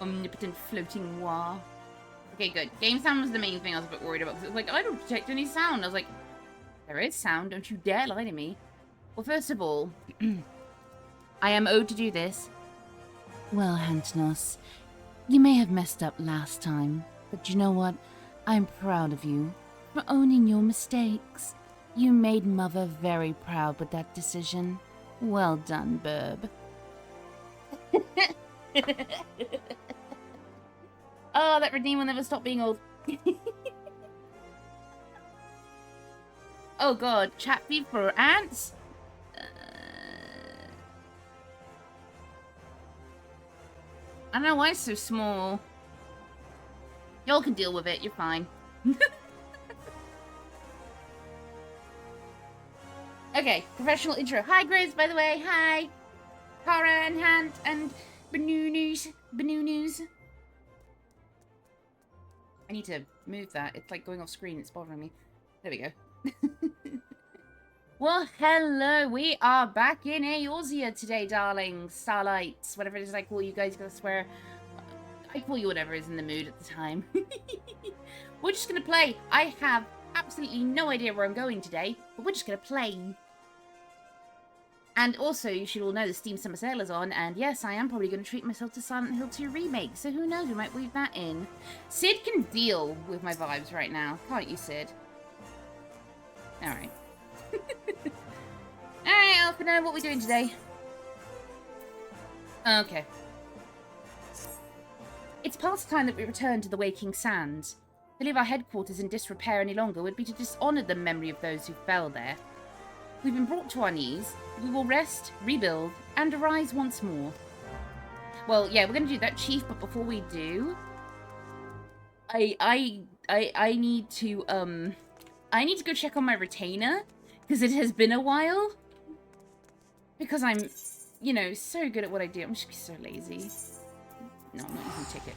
Omnipotent floating wah. Okay, good. Game sound was the main thing I was a bit worried about, because it was like, I don't detect any sound. I was like, there is sound, don't you dare lie to me. Well, first of all, I am owed to do this. Well, Hantanos, you may have messed up last time, but you know what? I'm proud of you for owning your mistakes. You made Mother very proud with that decision. Well done, Burb. Oh, that Redeem will never stop being old. Oh god, chat feed for ants? I don't know why it's so small. Y'all can deal with it, you're fine. Okay, professional intro. Hi, Grizz, by the way. Hi. Kara and Hand and Banoonies. I need to move that. It's like going off screen. It's bothering me. There we go. Well, hello. We are back in Eorzea today, darlings. Starlights. Whatever it is I call you guys. I swear. I call you whatever is in the mood at the time. We're just going to play. I have absolutely no idea where I'm going today, but we're just going to play. And also, you should all know the Steam Summer Sale is on, and yes, I am probably going to treat myself to Silent Hill 2 Remake, so who knows, we might weave that in. Sid can deal with my vibes right now, can't you, Sid? Alright. Alright, Alphina, what are we doing today? Okay. It's past time that we return to the Waking Sands. To leave our headquarters in disrepair any longer would be to dishonour the memory of those who fell there. We've been brought to our knees. We will rest, rebuild, and arise once more. Well, yeah, we're going to do that, Chief, but before we do, I need to go check on my retainer, because it has been a while. Because I'm, you know, so good at what I do. I'm just so lazy. No, I'm not using ticket.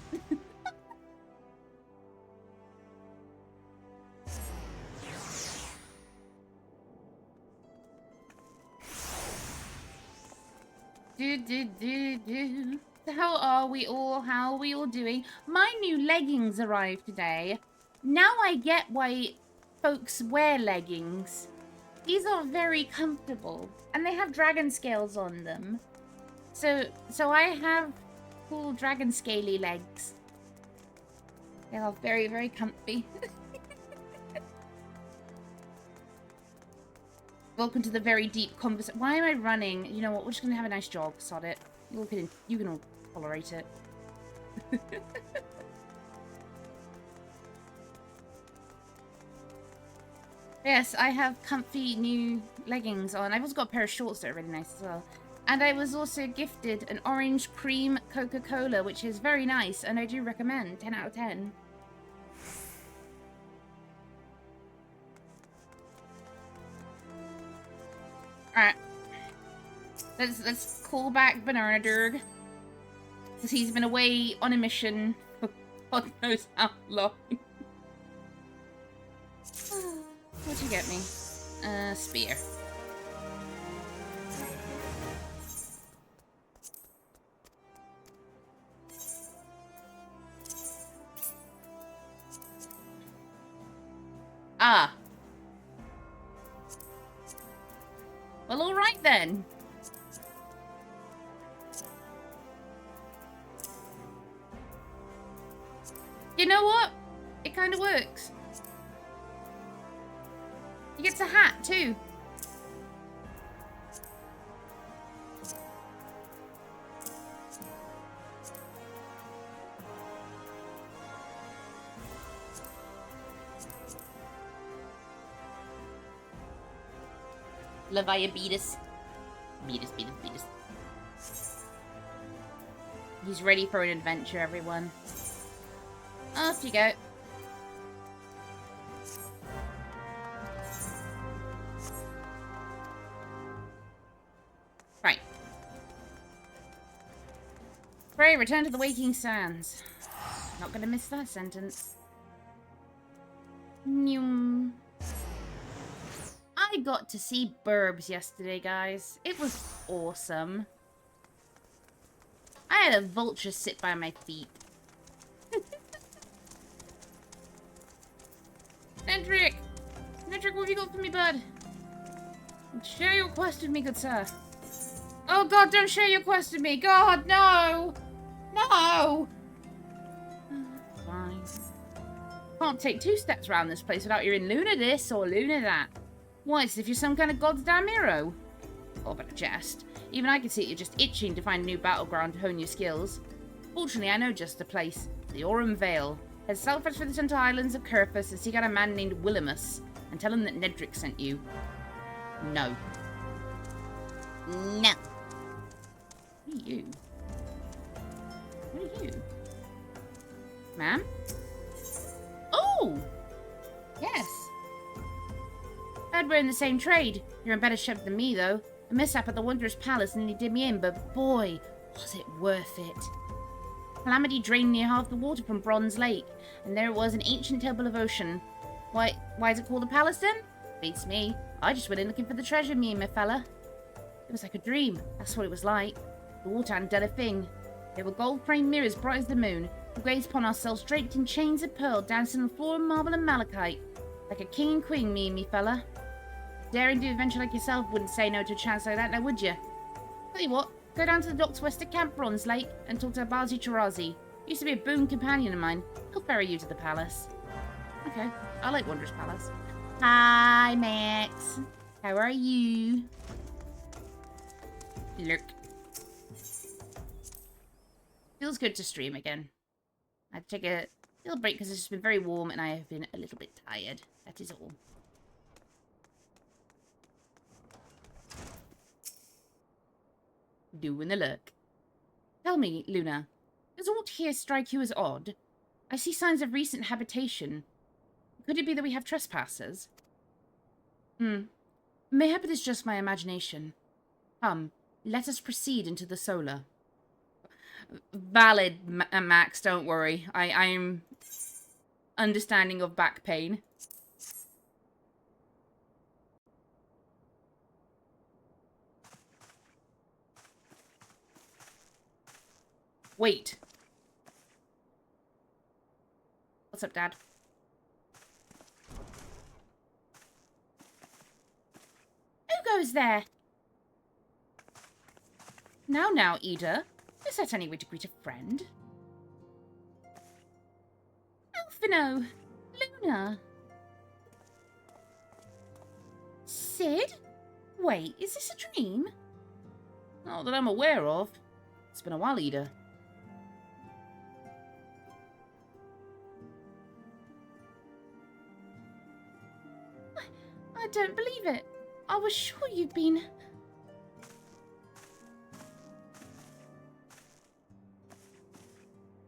So how are we all? How are we all doing? My new leggings arrived today. Now I get why folks wear leggings. These are very comfortable. And they have dragon scales on them. So I have cool dragon scaly legs. They are very, very comfy. Welcome to the very deep conversation. Why am I running? You know what? We're just gonna have a nice jog. Sod it. You can all tolerate it. Yes, I have comfy new leggings on. I've also got a pair of shorts that are really nice as well. And I was also gifted an orange cream Coca-Cola, which is very nice, and I do recommend. 10 out of 10. Alright. Let's call back Banana Durg. Because he's been away on a mission for God knows how long. What'd you get me? Spear. Ah. Well, alright then. You know what? It kind of works. He gets a hat, too. Leviah Beatus. Beatus. He's ready for an adventure, everyone. Off you go. Right. Pray, return to the Waking Sands. Not gonna miss that sentence. Noom. I got to see Burbs yesterday, guys. It was awesome. I had a vulture sit by my feet. Nedrick! Nedrick, what have you got for me, bud? Share your quest with me, good sir. Oh god, don't share your quest with me! God, no! No! Fine. Can't take 2 steps around this place without hearing Luna this or Luna that. What, as if you're some kind of goddamn hero? Oh, but a jest. Even I can see you're just itching to find a new battleground to hone your skills. Fortunately, I know just the place. The Aurum Vale. Head southwest for the Central Islands of Kerfus and seek out a man named Willimus. And tell him that Nedrick sent you. No. No. What are you? What are you? Ma'am? Oh! Yes. Heard we're in the same trade. You're in better shape than me, though. A mishap at the Wondrous Palace nearly did me in, but boy, was it worth it. Calamity drained near half the water from Bronze Lake, and there it was, an ancient temple of ocean. Why is it called a palace then? Beats me. I just went in looking for the treasure, me and my fella. It was like a dream. That's what it was like. The water hadn't done a thing. There were gold-framed mirrors bright as the moon. We gazed upon ourselves draped in chains of pearl, dancing on the floor of marble and malachite. Like a king and queen, me and me fella. Daring to adventure like yourself wouldn't say no to a chance like that, now would you? Tell you what, go down to the docks west of Camp Bronze Lake and talk to Abazi Chirazi. Used to be a boon companion of mine. He'll ferry you to the palace. Okay, I like Wondrous Palace. Hi, Max. How are you? Look. Feels good to stream again. I had to take a little break because it's just been very warm and I have been a little bit tired. That is all. Doing the look. Tell me, Luna, does aught here strike you as odd? I see signs of recent habitation. Could it be that we have trespassers? Mayhap it is just my imagination. Come, let us proceed into the solar. Valid, Max, don't worry. I'm understanding of back pain. Wait. What's up, Dad? Who goes there? Now, Ida. Is that any way to greet a friend? Alphino! Luna! Sid? Wait, is this a dream? Not that I'm aware of. It's been a while, Ida. I don't believe it. I was sure you'd been...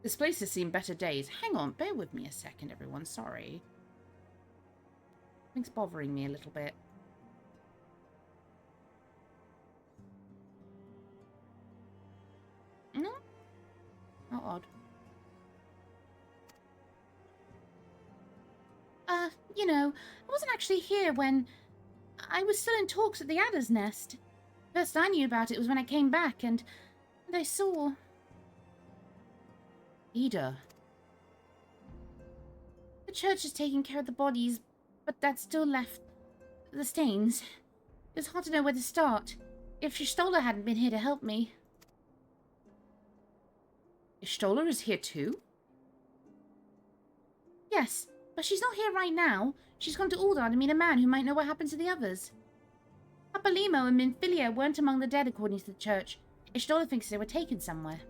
This place has seen better days. Hang on, bear with me a second, everyone. Sorry. Something's bothering me a little bit. No? How odd. You know, I wasn't actually here when... I was still in talks at the Adder's Nest. First I knew about it was when I came back, and I saw... Ida. The church is taking care of the bodies, but that still left the stains. It was hard to know where to start. If Y'shtola hadn't been here to help me. Y'shtola is here too? Yes, but she's not here right now. She's gone to Ul'dah to meet a man who might know what happened to the others. Papa Limo and Minfilia weren't among the dead according to the church. Y'shtola thinks they were taken somewhere.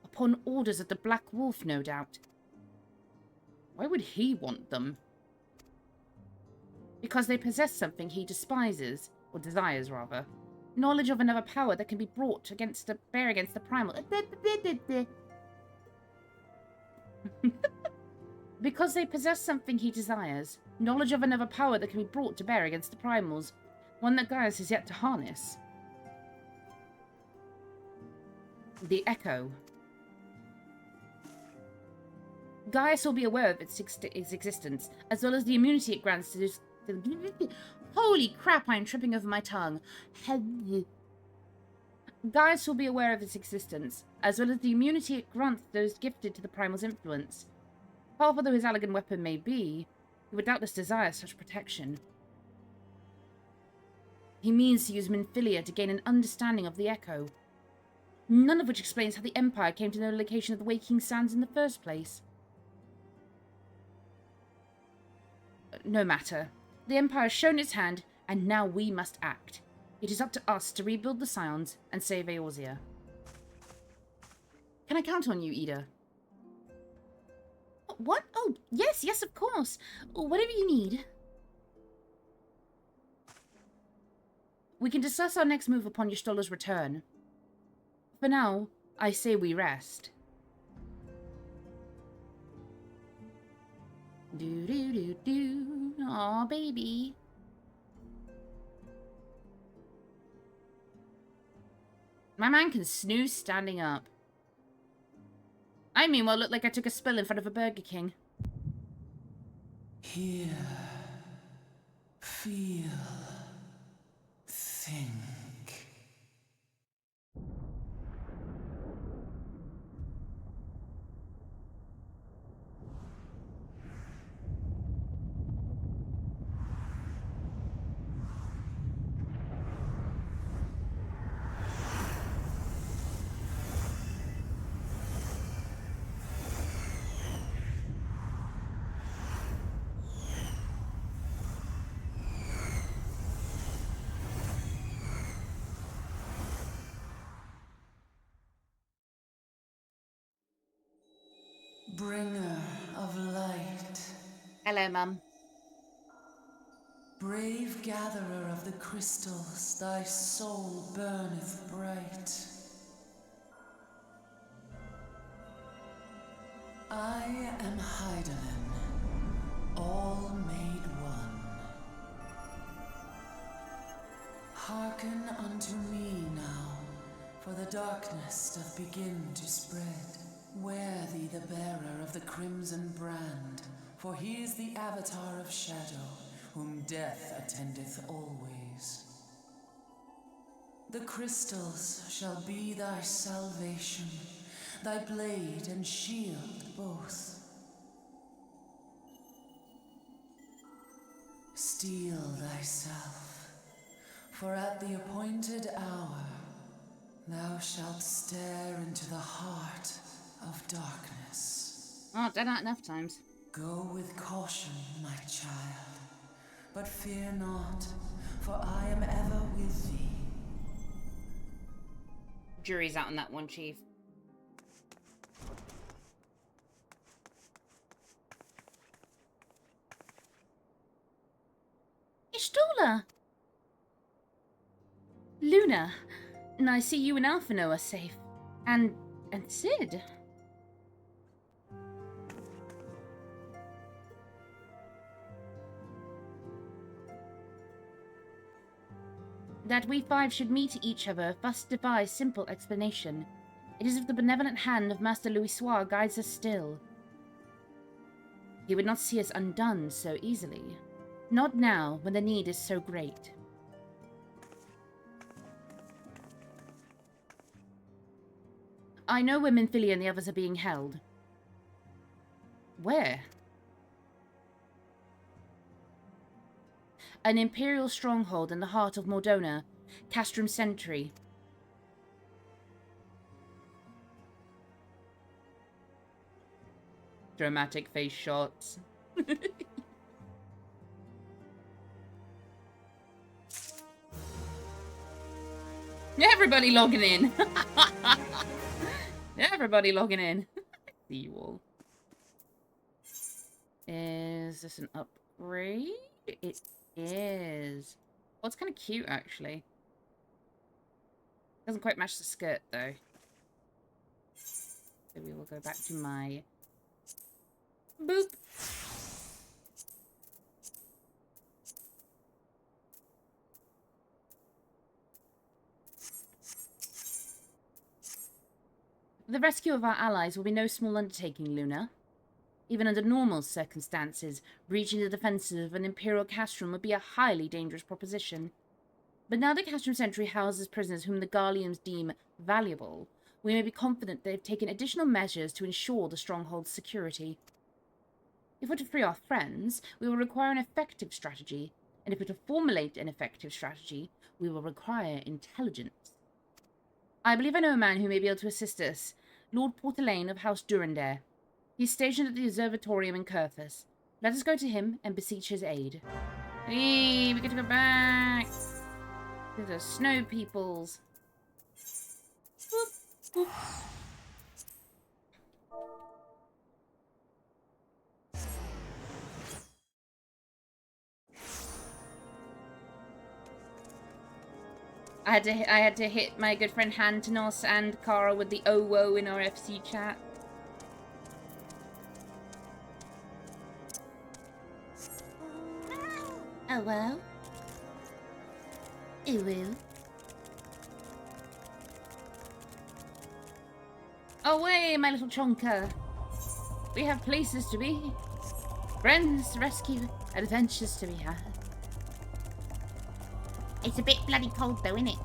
Upon orders of the Black Wolf, no doubt. Why would he want them? Because they possess something he despises, or desires rather. Knowledge of another power that can be brought against the primal. Because they possess something he desires. Knowledge of another power that can be brought to bear against the primals. One that Gaius has yet to harness. The Echo. Gaius will be aware of its existence, as well as the immunity it grants to... Holy crap, I'm tripping over my tongue. Gaius will be aware of its existence, as well as the immunity it grants those gifted to the Primal's influence. Powerful though his elegant weapon may be, he would doubtless desire such protection. He means to use Minfilia to gain an understanding of the Echo, none of which explains how the Empire came to know the location of the Waking Sands in the first place. No matter. The Empire has shown its hand, and now we must act. It is up to us to rebuild the Scions and save Eorzea. Can I count on you, Ida? What? Oh, yes, of course. Whatever you need. We can discuss our next move upon Y'shtola's return. For now, I say we rest. Do. Aw, baby. My man can snooze standing up. I meanwhile look like I took a spill in front of a Burger King. Hear, feel, think. Bringer of light. Hello, Mum. Brave gatherer of the crystals, thy soul burneth bright. I am Hydaelyn, all made one. Hearken unto me now, for the darkness doth begin to spread. Wear thee the bearer of the crimson brand, for he is the avatar of shadow, whom death attendeth always. The crystals shall be thy salvation, thy blade and shield both. Steel thyself, for at the appointed hour thou shalt stare into the heart of darkness. Oh, I've done that enough times. Go with caution, my child, but fear not, for I am ever with thee. Jury's out on that one, Chief. Y'shtola! Luna, and I see you and Alphino are safe. And Sid. That we five should meet each other thus defies simple explanation. It is if the benevolent hand of Master Louisoix guides us still. He would not see us undone so easily. Not now, when the need is so great. I know where Minfilia and the others are being held. Where? An Imperial stronghold in the heart of Mordona, Castrum Sentry. Dramatic face shots. Everybody logging in. Everybody logging in. See you all. Is this an upgrade? It is. Well, it's kind of cute, actually. Doesn't quite match the skirt, though. So we will go back to my... Boop. The rescue of our allies will be no small undertaking, Luna. Even under normal circumstances, breaching the defences of an Imperial castrum would be a highly dangerous proposition. But now the Castrum Sentry houses prisoners whom the Garleans deem valuable, we may be confident they have taken additional measures to ensure the stronghold's security. If we're to free our friends, we will require an effective strategy, and if we're to formulate an effective strategy, we will require intelligence. I believe I know a man who may be able to assist us, Lord Portelaine of House Durandare. He is stationed at the Observatorium in Curthus. Let us go to him and beseech his aid. Hey, we get to go back to the snow peoples. Boop, boop. I had to hit my good friend Hantanos and Kara with the OWO in our FC chat. Oh well. Ooh. Away, my little chonker. We have places to be, friends to rescue, adventures to be had. It's a bit bloody cold though, isn't it?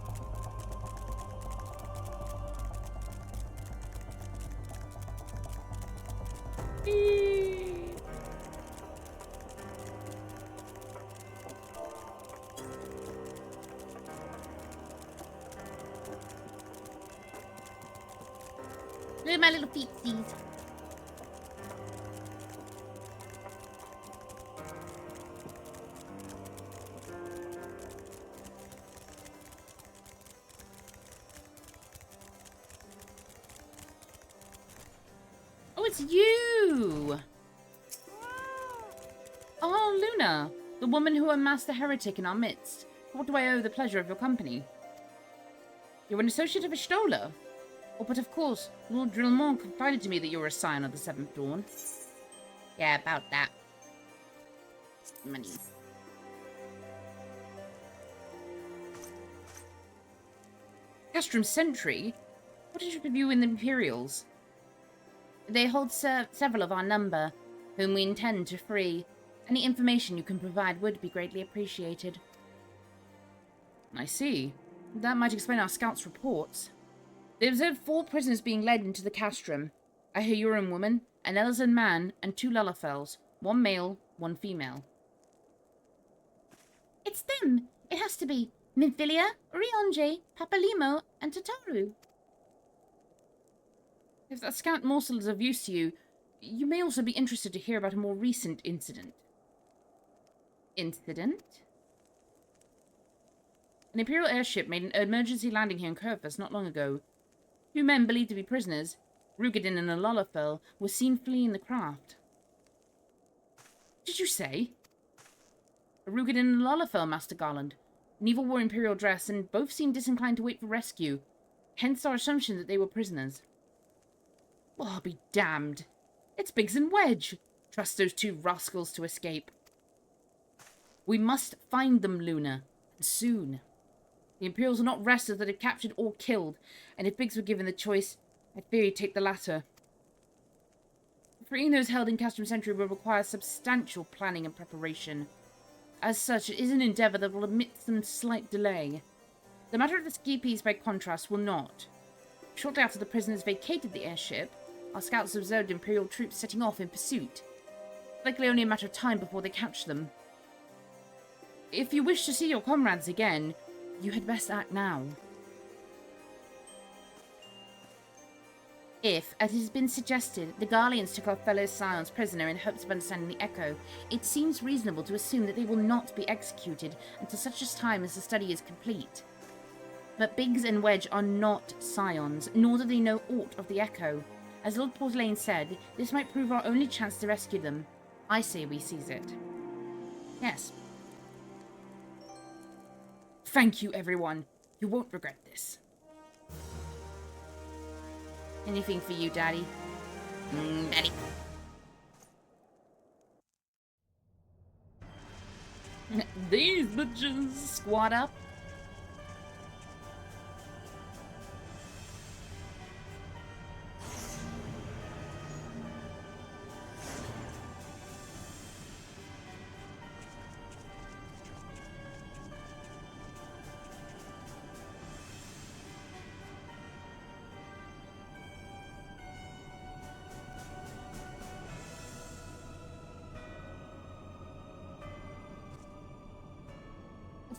Look at my little feetsies. Oh, it's you! Oh, Luna, the woman who unmasked the heretic in our midst. What do I owe the pleasure of your company? You're an associate of Ishtola? Oh, but of course, Lord Drillmont confided to me that you were a scion of the Seventh Dawn. Yeah, about that. Money. Castrum Sentry? What is your view in the Imperials? They hold several of our number, whom we intend to free. Any information you can provide would be greatly appreciated. I see. That might explain our scouts' reports. They observed 4 prisoners being led into the castrum. A Heuron woman, an Elzan man, and 2 Lullafels. 1 male, 1 female. It's them! It has to be Minfilia, Rionje, Papalimo, and Tataru. If that scout morsel is of use to you, you may also be interested to hear about a more recent incident. Incident? An Imperial airship made an emergency landing here in Curthus not long ago. 2 men believed to be prisoners, Rugadin and a Lullafel, were seen fleeing the craft. What did you say? A Rugadin and a Lullafel, Master Garland. Neither wore Imperial dress, and both seemed disinclined to wait for rescue. Hence our assumption that they were prisoners. Well, I'll be damned. It's Biggs and Wedge. Trust those 2 rascals to escape. We must find them, Luna, and soon. The Imperials are not restless that have captured or killed, and if Biggs were given the choice, I fear he'd take the latter. Freeing those held in Castrum Sentry will require substantial planning and preparation. As such, it is an endeavour that will admit some slight delay. The matter of the ski piece, by contrast, will not. Shortly after the prisoners vacated the airship, our scouts observed Imperial troops setting off in pursuit. Likely only a matter of time before they catch them. If you wish to see your comrades again, you had best act now. If, as has been suggested, the Garleans took our fellow scions prisoner in hopes of understanding the Echo, it seems reasonable to assume that they will not be executed until such a time as the study is complete. But Biggs and Wedge are not scions, nor do they know aught of the Echo. As Lord Portelaine said, this might prove our only chance to rescue them. I say we seize it. Yes. Thank you, everyone. You won't regret this. Anything for you, Daddy? Daddy. These bitches squat up.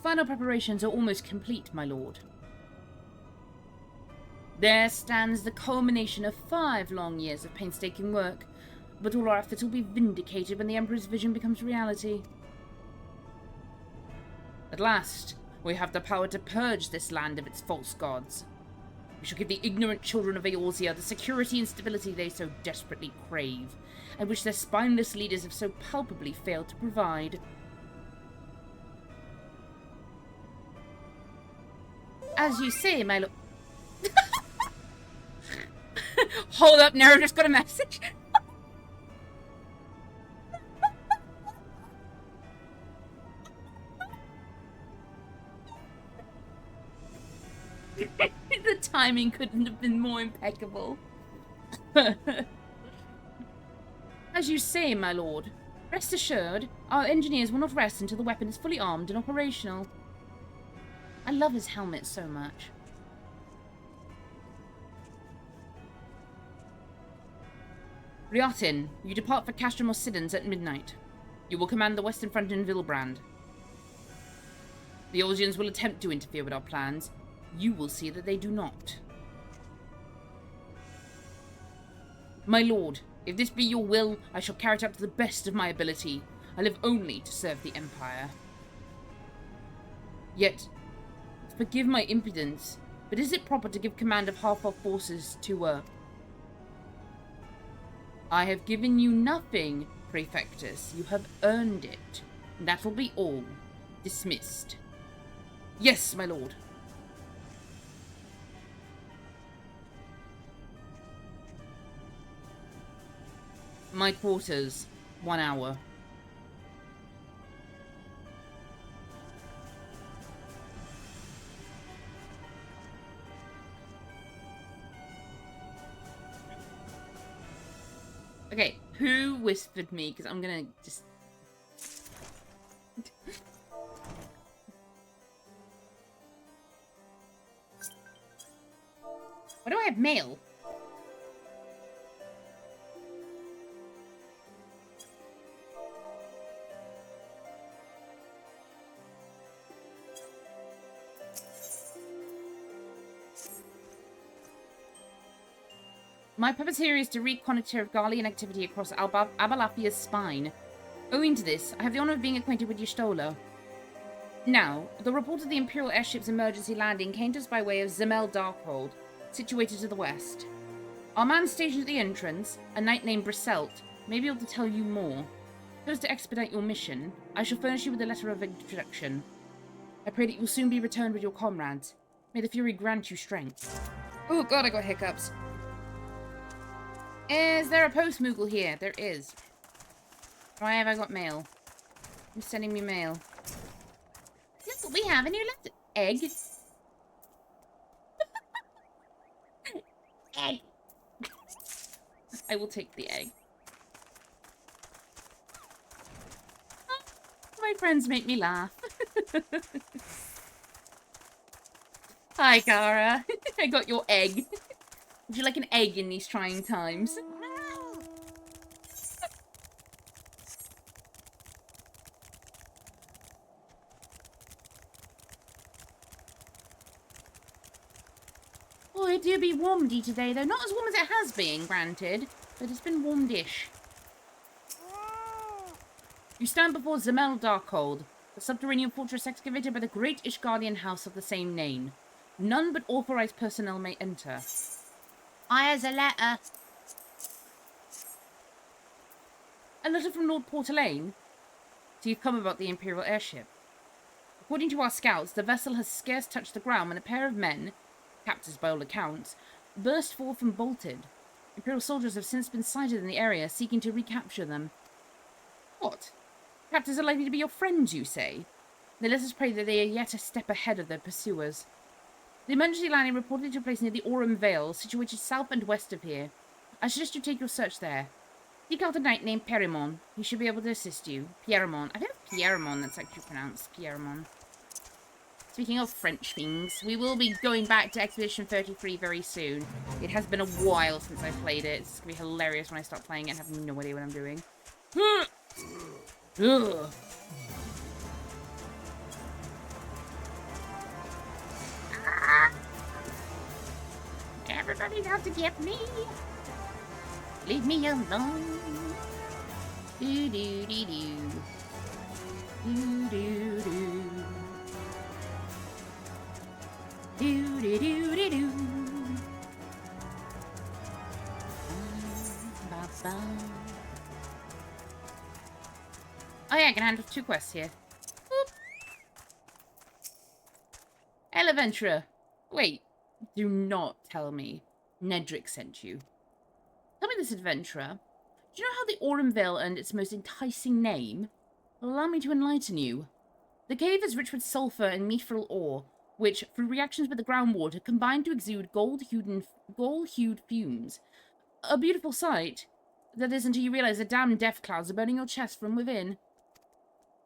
final preparations are almost complete, my lord. There stands the culmination of 5 long years of painstaking work, but all our efforts will be vindicated when the Emperor's vision becomes reality. At last, we have the power to purge this land of its false gods. We shall give the ignorant children of Eorzea the security and stability they so desperately crave, and which their spineless leaders have so palpably failed to provide. As you say, my lord... Hold up, Nero just got a message. The timing couldn't have been more impeccable. As you say, my lord, rest assured, our engineers will not rest until the weapon is fully armed and operational. I love his helmet so much. Riotin, you depart for Castrum or Siddons at midnight. You will command the western front in Vilbrand. The Eorzeans will attempt to interfere with our plans. You will see that they do not. My lord, if this be your will, I shall carry it out to the best of my ability. I live only to serve the Empire. Yet, forgive my impudence, but is it proper to give command of half our forces to, I have given you nothing, Praefectus. You have earned it. That'll be all. Dismissed. Yes, my lord. My quarters. 1 hour. Okay, who whispered me? Because I'm gonna just... Why do I have mail? My purpose here is to reconnoiter of Garlean activity across Abalafia's spine. Owing to this, I have the honor of being acquainted with Y'shtola. Now, the report of the Imperial airship's emergency landing came to us by way of Zemel Darkhold, situated to the west. Our man stationed at the entrance, a knight named Briselt, may be able to tell you more. So as to expedite your mission, I shall furnish you with a letter of introduction. I pray that you will soon be returned with your comrades. May the Fury grant you strength. Oh god, I got hiccups. Is there a post Moogle here? There is. Why have I got mail? Who's sending me mail? Look what we have a new letter. Egg. Egg. I will take the egg. Oh, my friends make me laugh. Hi, Gara. I got your egg. Would you like an egg in these trying times? Oh, it do be warmedy today, though. Not as warm as it has been, granted, but it's been warmed-ish. You stand before Zemel Darkhold, the subterranean fortress excavated by the great Ishgardian house of the same name. None but authorized personnel may enter. I has a letter. A letter from Lord Portalaine? So you've come about the Imperial airship. According to our scouts, the vessel has scarce touched the ground when a pair of men, captors by all accounts, burst forth and bolted. Imperial soldiers have since been sighted in the area, seeking to recapture them. What? Captors are likely to be your friends, you say? Then let us pray that they are yet a step ahead of their pursuers. The emergency landing reported to place near the Aurum Vale, situated south and west of here. I suggest you take your search there. Seek out a knight named Perimon. He should be able to assist you. Pierimon. I think it's Pierimon that's actually pronounced Pierimon. Speaking of French things, we will be going back to Expedition 33 very soon. It has been a while since I played it. It's going to be hilarious when I start playing it and have no idea what I'm doing. Ugh. Everybody's out to get me. Leave me alone. Do do do do. Do do do. Do do do do do. Oh yeah, I can handle 2 quests here. Boop. Eleventra. Wait, do not tell me Nedrick sent you. Tell me this, adventurer. Do you know how the Aurum Vale earned its most enticing name? Allow me to enlighten you. The cave is rich with sulfur and mithril ore, which, through reactions with the groundwater, combine to exude gold-hued fumes. A beautiful sight. That is until you realize the damned death clouds are burning your chest from within.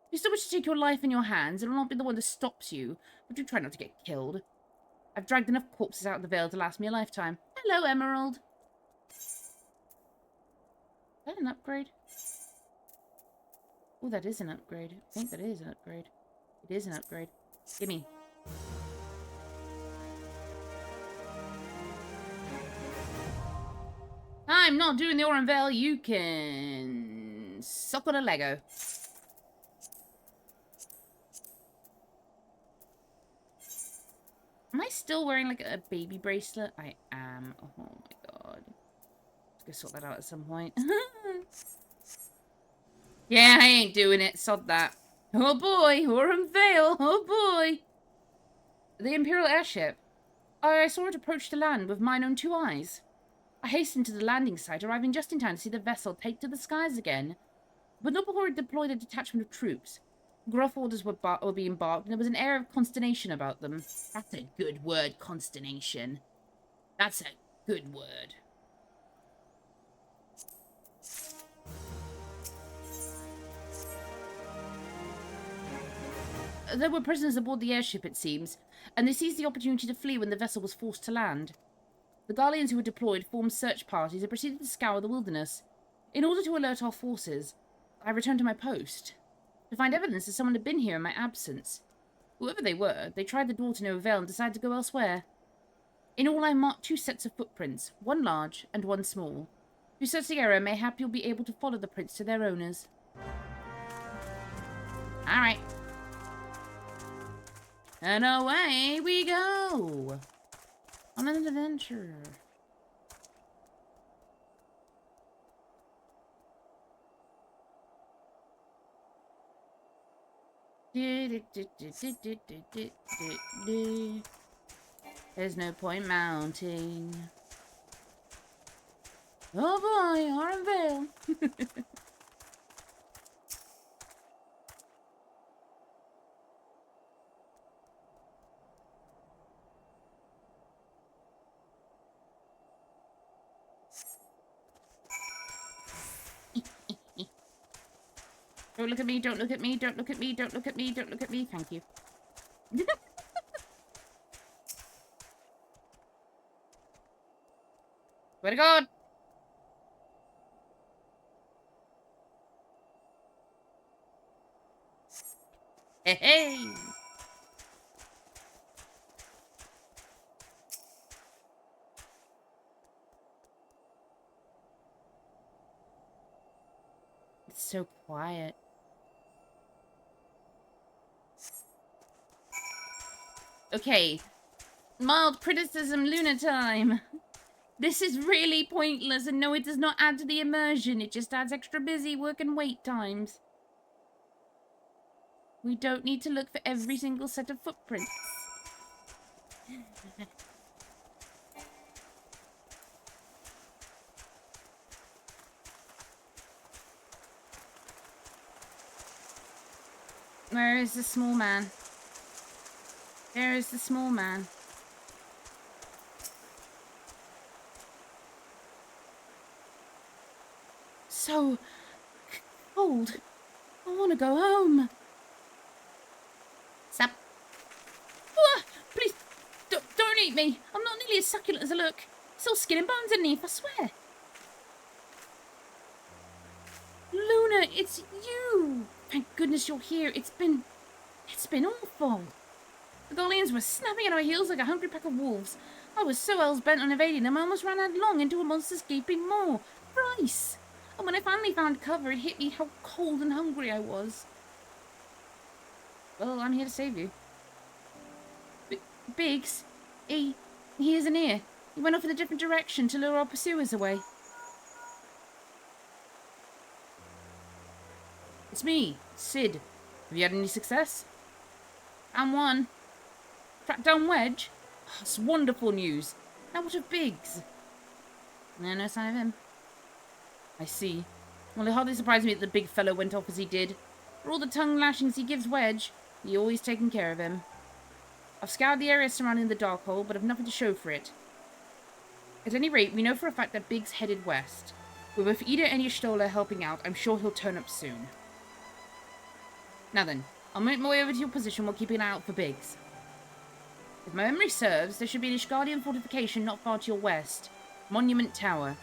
If you still wish to take your life in your hands, it will not be the one that stops you, but do try not to get killed. I've dragged enough corpses out of the Vale to last me a lifetime. Hello, Emerald. Is that an upgrade? Oh, that is an upgrade. I think that is an upgrade. It is an upgrade. Gimme. I'm not doing the Aurum Vale. You can suck on a Lego. Am I still wearing like a baby bracelet? I am. Oh my god. Let's go sort that out at some point. Yeah, I ain't doing it. Sod that. Oh boy, Aurum Vale. Oh boy. The Imperial airship. I saw it approach the land with mine own 2 eyes. I hastened to the landing site, arriving just in time to see the vessel take to the skies again. But not before it deployed a detachment of troops. Gruff orders were being barked, and there was an air of consternation about them. That's a good word, consternation. That's a good word. There were prisoners aboard the airship, it seems, and they seized the opportunity to flee when the vessel was forced to land. The Guardians who were deployed formed search parties and proceeded to scour the wilderness. In order to alert our forces, I returned to my post, to find evidence that someone had been here in my absence. Whoever they were, they tried the door to no avail and decided to go elsewhere. In all, I marked 2 sets of footprints, one large and one small. If you search the area, mayhap you'll be able to follow the prints to their owners. Alright. And away we go! On an adventure. There's no point mounting. Oh boy, Aurum Vale. Don't look at me, don't look at me, don't look at me, don't look at me, don't look at me. Thank you. Swear to God. Hey, hey. It's so quiet. Okay. Mild criticism, Luna time. This is really pointless, and no, it does not add to the immersion. It just adds extra busy work and wait times. We don't need to look for every single set of footprints. Where is the small man? There is the small man. So cold. I want to go home. Stop. Ah, please, don't eat me. I'm not nearly as succulent as I look. Still skin and bones underneath, I swear. Luna, it's you. Thank goodness you're here. It's been awful. The Guardians were snapping at our heels like a hungry pack of wolves. I was so hell-bent on evading them, I almost ran headlong into a monster's gaping maw. Thrice! And when I finally found cover, it hit me how cold and hungry I was. Well, I'm here to save you. Biggs? He isn't here. He went off in a different direction to lure our pursuers away. It's me, Sid. Have you had any success? I'm one. Tracked down Wedge? Oh, that's wonderful news. Now what of Biggs? No sign of him. I see. Well, it hardly surprised me that the big fellow went off as he did. For all the tongue lashings he gives Wedge, he always taken care of him. I've scoured the area surrounding the Darkhold, but have nothing to show for it. At any rate, we know for a fact that Biggs headed west. With Ida and Y'shtola helping out, I'm sure he'll turn up soon. Now then, I'll make my way over to your position while keeping an eye out for Biggs. If my memory serves, there should be an Ishgardian fortification not far to your west. Monument Tower,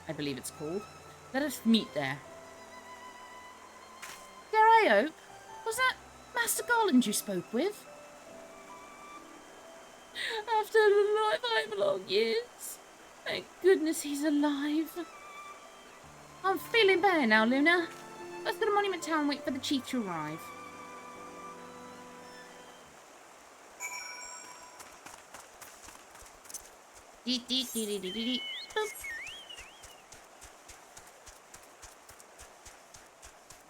I believe it's called. Let us meet there. Dare I hope? Was that Master Garland you spoke with? After 5 long years. Thank goodness he's alive. I'm feeling better now, Luna. Let's go to Monument Tower and wait for the chief to arrive. Boop.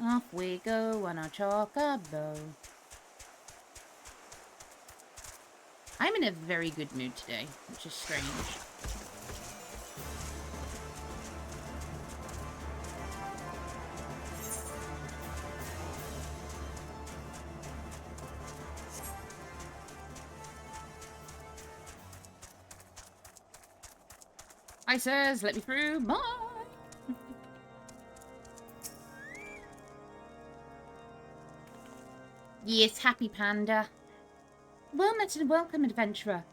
Off we go on our chocobo. I'm in a very good mood today, which is strange. Hi, sirs. Let me through. Bye. Yes, happy panda. Well met and welcome, adventurer.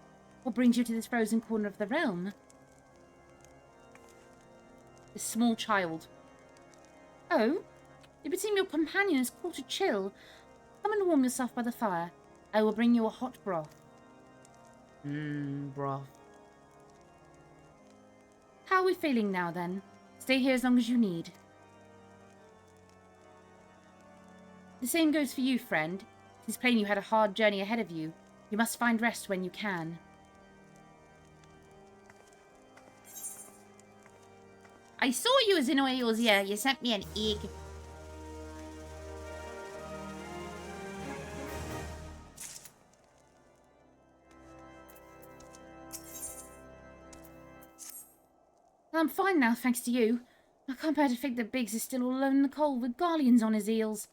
What brings you to this frozen corner of the realm? A small child. Oh? It would seem your companion has caught a chill. Come and warm yourself by the fire. I will bring you a hot broth. Broth. How are we feeling now, then? Stay here as long as you need. The same goes for you, friend. It is plain you had a hard journey ahead of you. You must find rest when you can. I saw you as in Eorzea. You sent me an egg. I'm fine now, thanks to you. I can't bear to think that Biggs is still all alone in the cold with Garleans on his heels.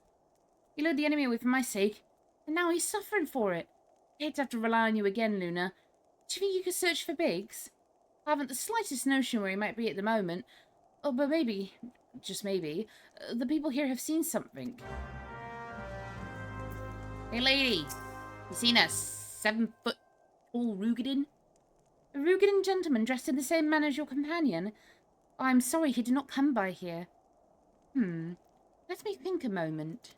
He lured the enemy away for my sake, and now he's suffering for it. I hate to have to rely on you again, Luna. Do you think you could search for Biggs? I haven't the slightest notion where he might be at the moment. Oh, but maybe, just maybe, the people here have seen something. Hey, lady. You seen a 7-foot-tall Rugadin? A Rugadin gentleman dressed in the same manner as your companion? I'm sorry he did not come by here. Let me think a moment.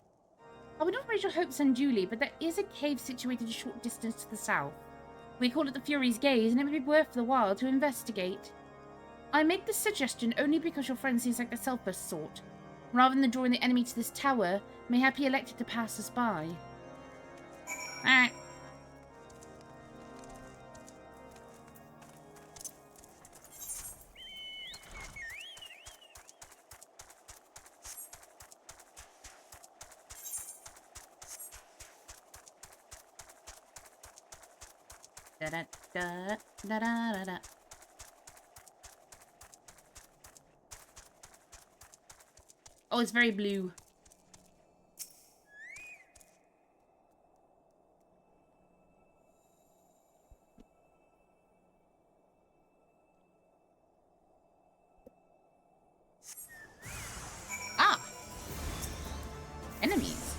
I would not raise your hopes unduly, but there is a cave situated a short distance to the south. We call it the Fury's Gaze, and it may be worth the while to investigate. I make this suggestion only because your friend seems like a selfish sort. Rather than drawing the enemy to this tower, mayhap he elected to pass us by. Alright. Da da da da da da. Oh, it's very blue. Ah! Enemies.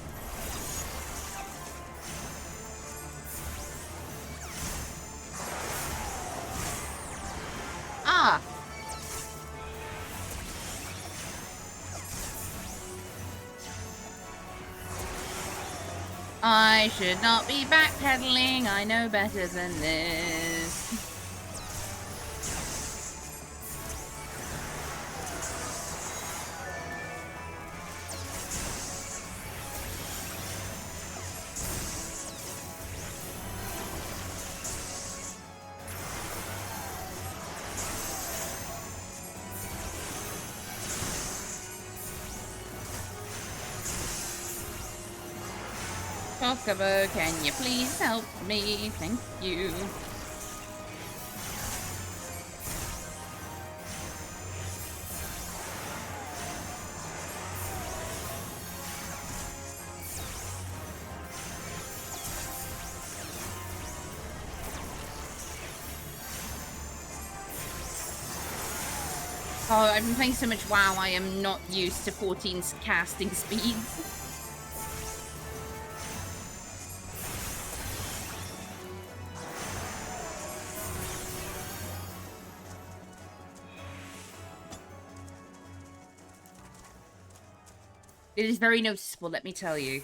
Ah! I should not be backpedaling. I know better than this. cover. Can you please help me? Thank you. Oh, I've been playing so much WoW, I am not used to 14's casting speeds. It is very noticeable, let me tell you.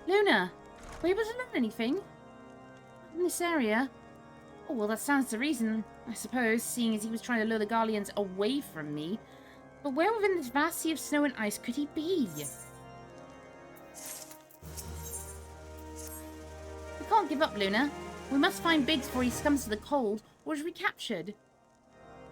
Luna, were you able to learn anything? In this area? Oh, well, that stands to reason, I suppose, seeing as he was trying to lure the Garleans away from me. But where within this vast sea of snow and ice could he be? We can't give up, Luna. We must find Biggs before he succumbs to the cold, or is recaptured.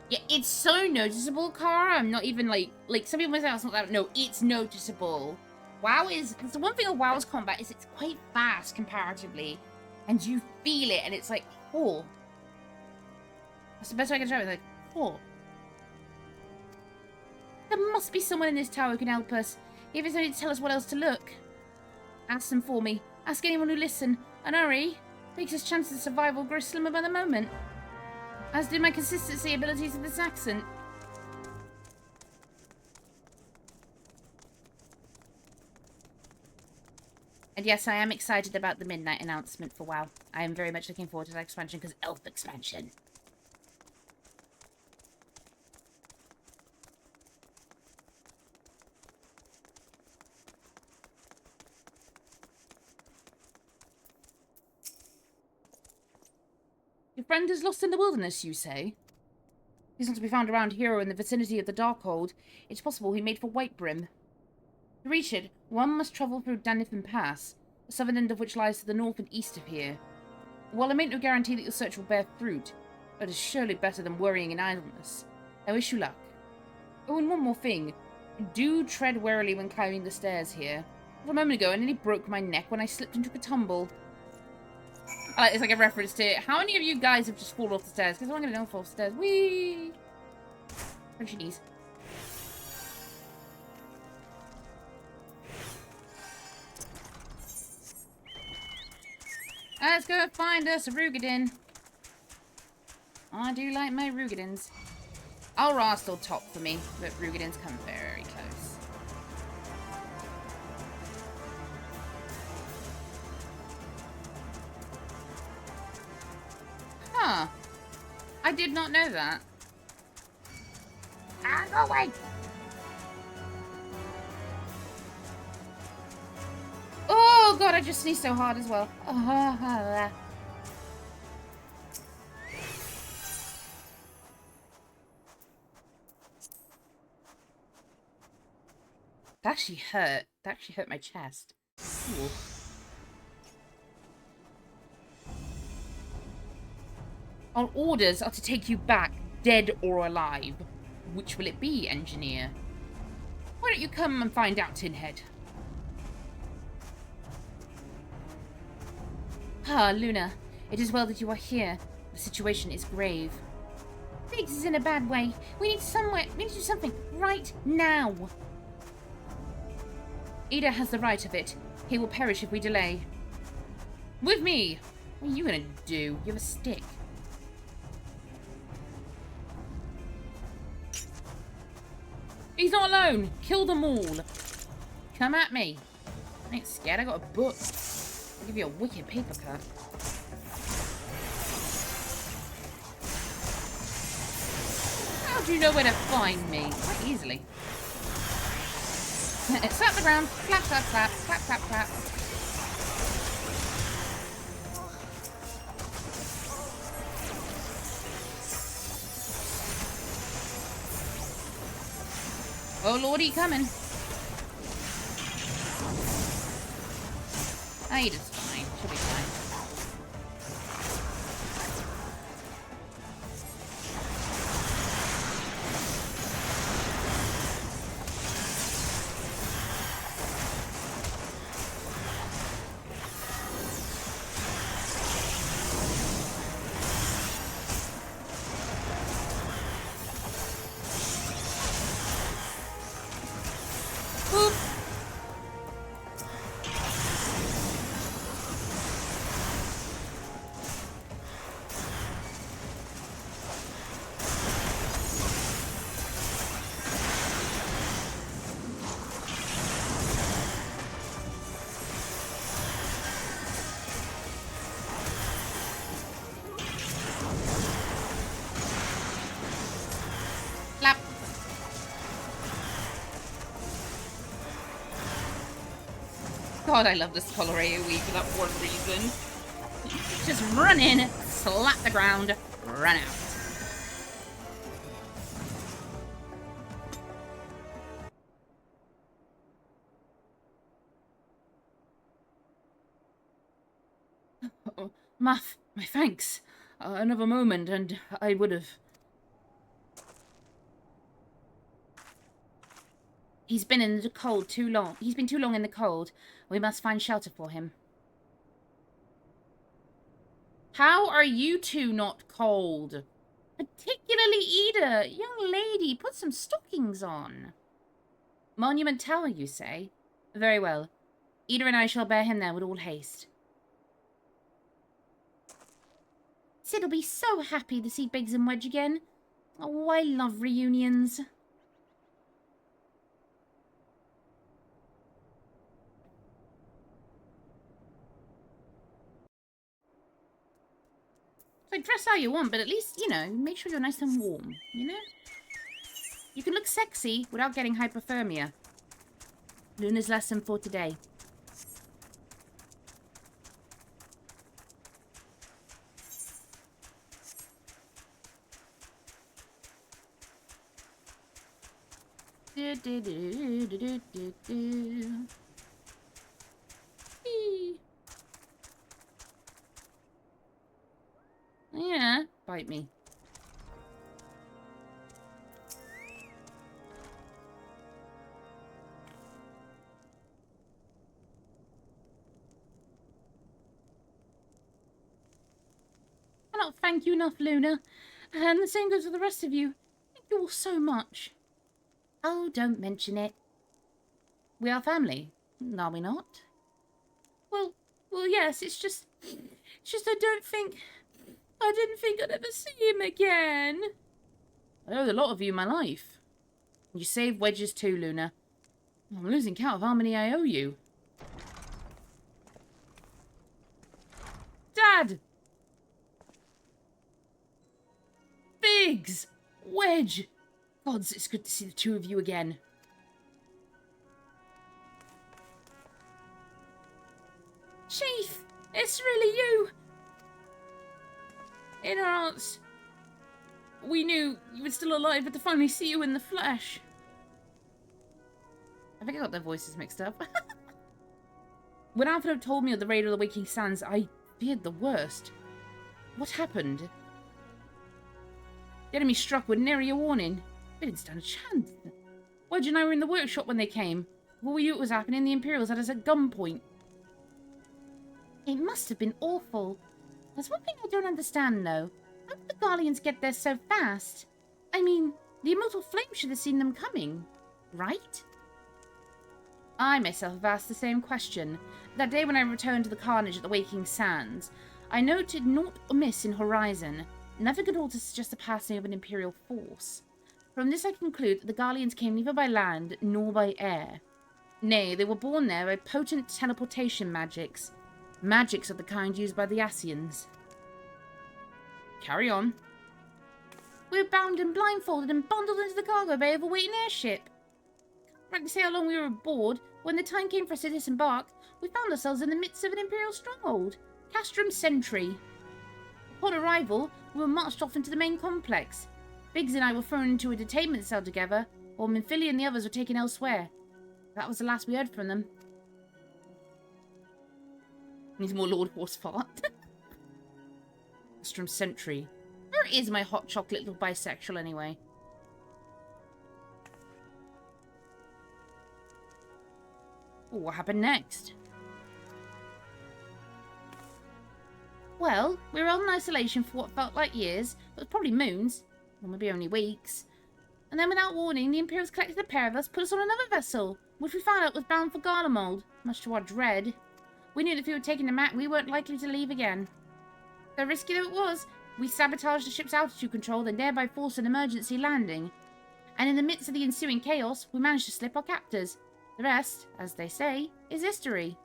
Yeah, it's so noticeable, Cara. I'm not even like some people might say it's not that. No, it's noticeable. WoW is, the one thing of WoW's combat is it's quite fast comparatively, and you feel it, and it's like, oh. That's the best way I can describe it, like, oh. There must be someone in this tower who can help us, if it's only to tell us what else to look. Ask them for me. Ask anyone who listen, and hurry. Biggs' chances of survival grow slimmer by the moment. As do my consistency abilities with this accent. And yes, I am excited about the midnight announcement for WoW. I am very much looking forward to that expansion because Elf expansion. Your friend is lost in the wilderness, you say? He's not to be found around here or in the vicinity of the Darkhold. It's possible he made for Whitebrim. To reach it, one must travel through Danithan Pass, the southern end of which lies to the north and east of here. While I make no guarantee that your search will bear fruit, it is surely better than worrying in idleness. I wish you luck. Oh, and one more thing. Do tread warily when climbing the stairs here. A moment ago, I nearly broke my neck when I slipped and took a tumble. It's like a reference to how many of you guys have just fallen off the stairs? Because I'm going to fall off the stairs. Whee! Crunch your knees. Let's go find us a Rugadin. I do like my Rugadins. Alra still top for me, but Rugadins come very close. Huh. I did not know that. Ah, go away! Oh god, I just sneezed so hard as well. That actually hurt. That actually hurt my chest. Ooh. Our orders are to take you back, dead or alive. Which will it be, engineer? Why don't you come and find out, Tinhead? Ah, Luna. It is well that you are here. The situation is grave. Biggs is in a bad way. We need to do something right now. Ida has the right of it. He will perish if we delay. With me! What are you gonna do? You have a stick. He's not alone! Kill them all! Come at me! I ain't scared, I got a book. I'll give you a wicked paper cut. How do you know where to find me? Quite easily. Slap the ground, slap, slap, slap, slap, slap, slap. Oh lordy, coming. Ah, he just fine. She'll be fine. Slap. God, I love this color AoE for that one reason. Just run in, slap the ground, run out. Oh, my thanks. Another moment and I would have... He's been in the cold too long. He's been too long in the cold. We must find shelter for him. How are you two not cold? Particularly Ida. Young lady, put some stockings on. Monument Tower, you say? Very well. Ida and I shall bear him there with all haste. Sid'll be so happy to see Biggs and Wedge again. Oh, I love reunions. So dress how you want, but at least, you know, make sure you're nice and warm, you know? You can look sexy without getting hypothermia. Luna's lesson for today. Do, do, do, do, do, do, do. Yeah, bite me. I cannot thank you enough, Luna. And the same goes for the rest of you. Thank you all so much. Oh, don't mention it. We are family, are we not? Well, yes, it's just I didn't think I'd ever see him again. I owed a lot of you my life. You saved Wedges too, Luna. I'm losing count of how many I owe you. Dad! Biggs! Wedge! Gods, it's good to see the two of you again. Chief! It's really you! In our hearts, we knew you were still alive, but to finally see you in the flesh. I think I got their voices mixed up. When Alfred told me of the raid of the Waking Sands, I feared the worst. What happened? The enemy struck with nary a warning. We didn't stand a chance. Wedge and I were in the workshop when they came. Before we knew what was happening, the Imperials had us at gunpoint. It must have been awful. There's one thing I don't understand, though. How did the Guardians get there so fast? I mean, the Immortal Flame should have seen them coming, right? I myself have asked the same question. That day when I returned to the carnage at the Waking Sands, I noted naught amiss in Horizon. Nothing at all to suggest the passing of an Imperial force. From this I conclude that the Guardians came neither by land nor by air. Nay, they were born there by potent teleportation magics. Magics of the kind used by the Asians. Carry on. We were bound and blindfolded and bundled into the cargo bay of a waiting airship. Can't rightly say how long we were aboard. When the time came for us to disembark, we found ourselves in the midst of an Imperial stronghold, Castrum Sentry. Upon arrival, we were marched off into the main complex. Biggs and I were thrown into a detainment cell together, While Minfilia and the others were taken elsewhere. That was the last we heard from them. Needs more Lord Horsefart. From Sentry. Where is my hot chocolate little bisexual anyway? Ooh, what happened next? Well, we were held in isolation for what felt like years, but was probably moons, or maybe only weeks. And then without warning, the Imperials collected a pair of us, put us on another vessel, which we found out was bound for Garlemald, much to our dread. We knew that if we were taken to Mac, we weren't likely to leave again. So risky though it was, we sabotaged the ship's altitude control and thereby forced an emergency landing. And in the midst of the ensuing chaos, we managed to slip our captors. The rest, as they say, is history.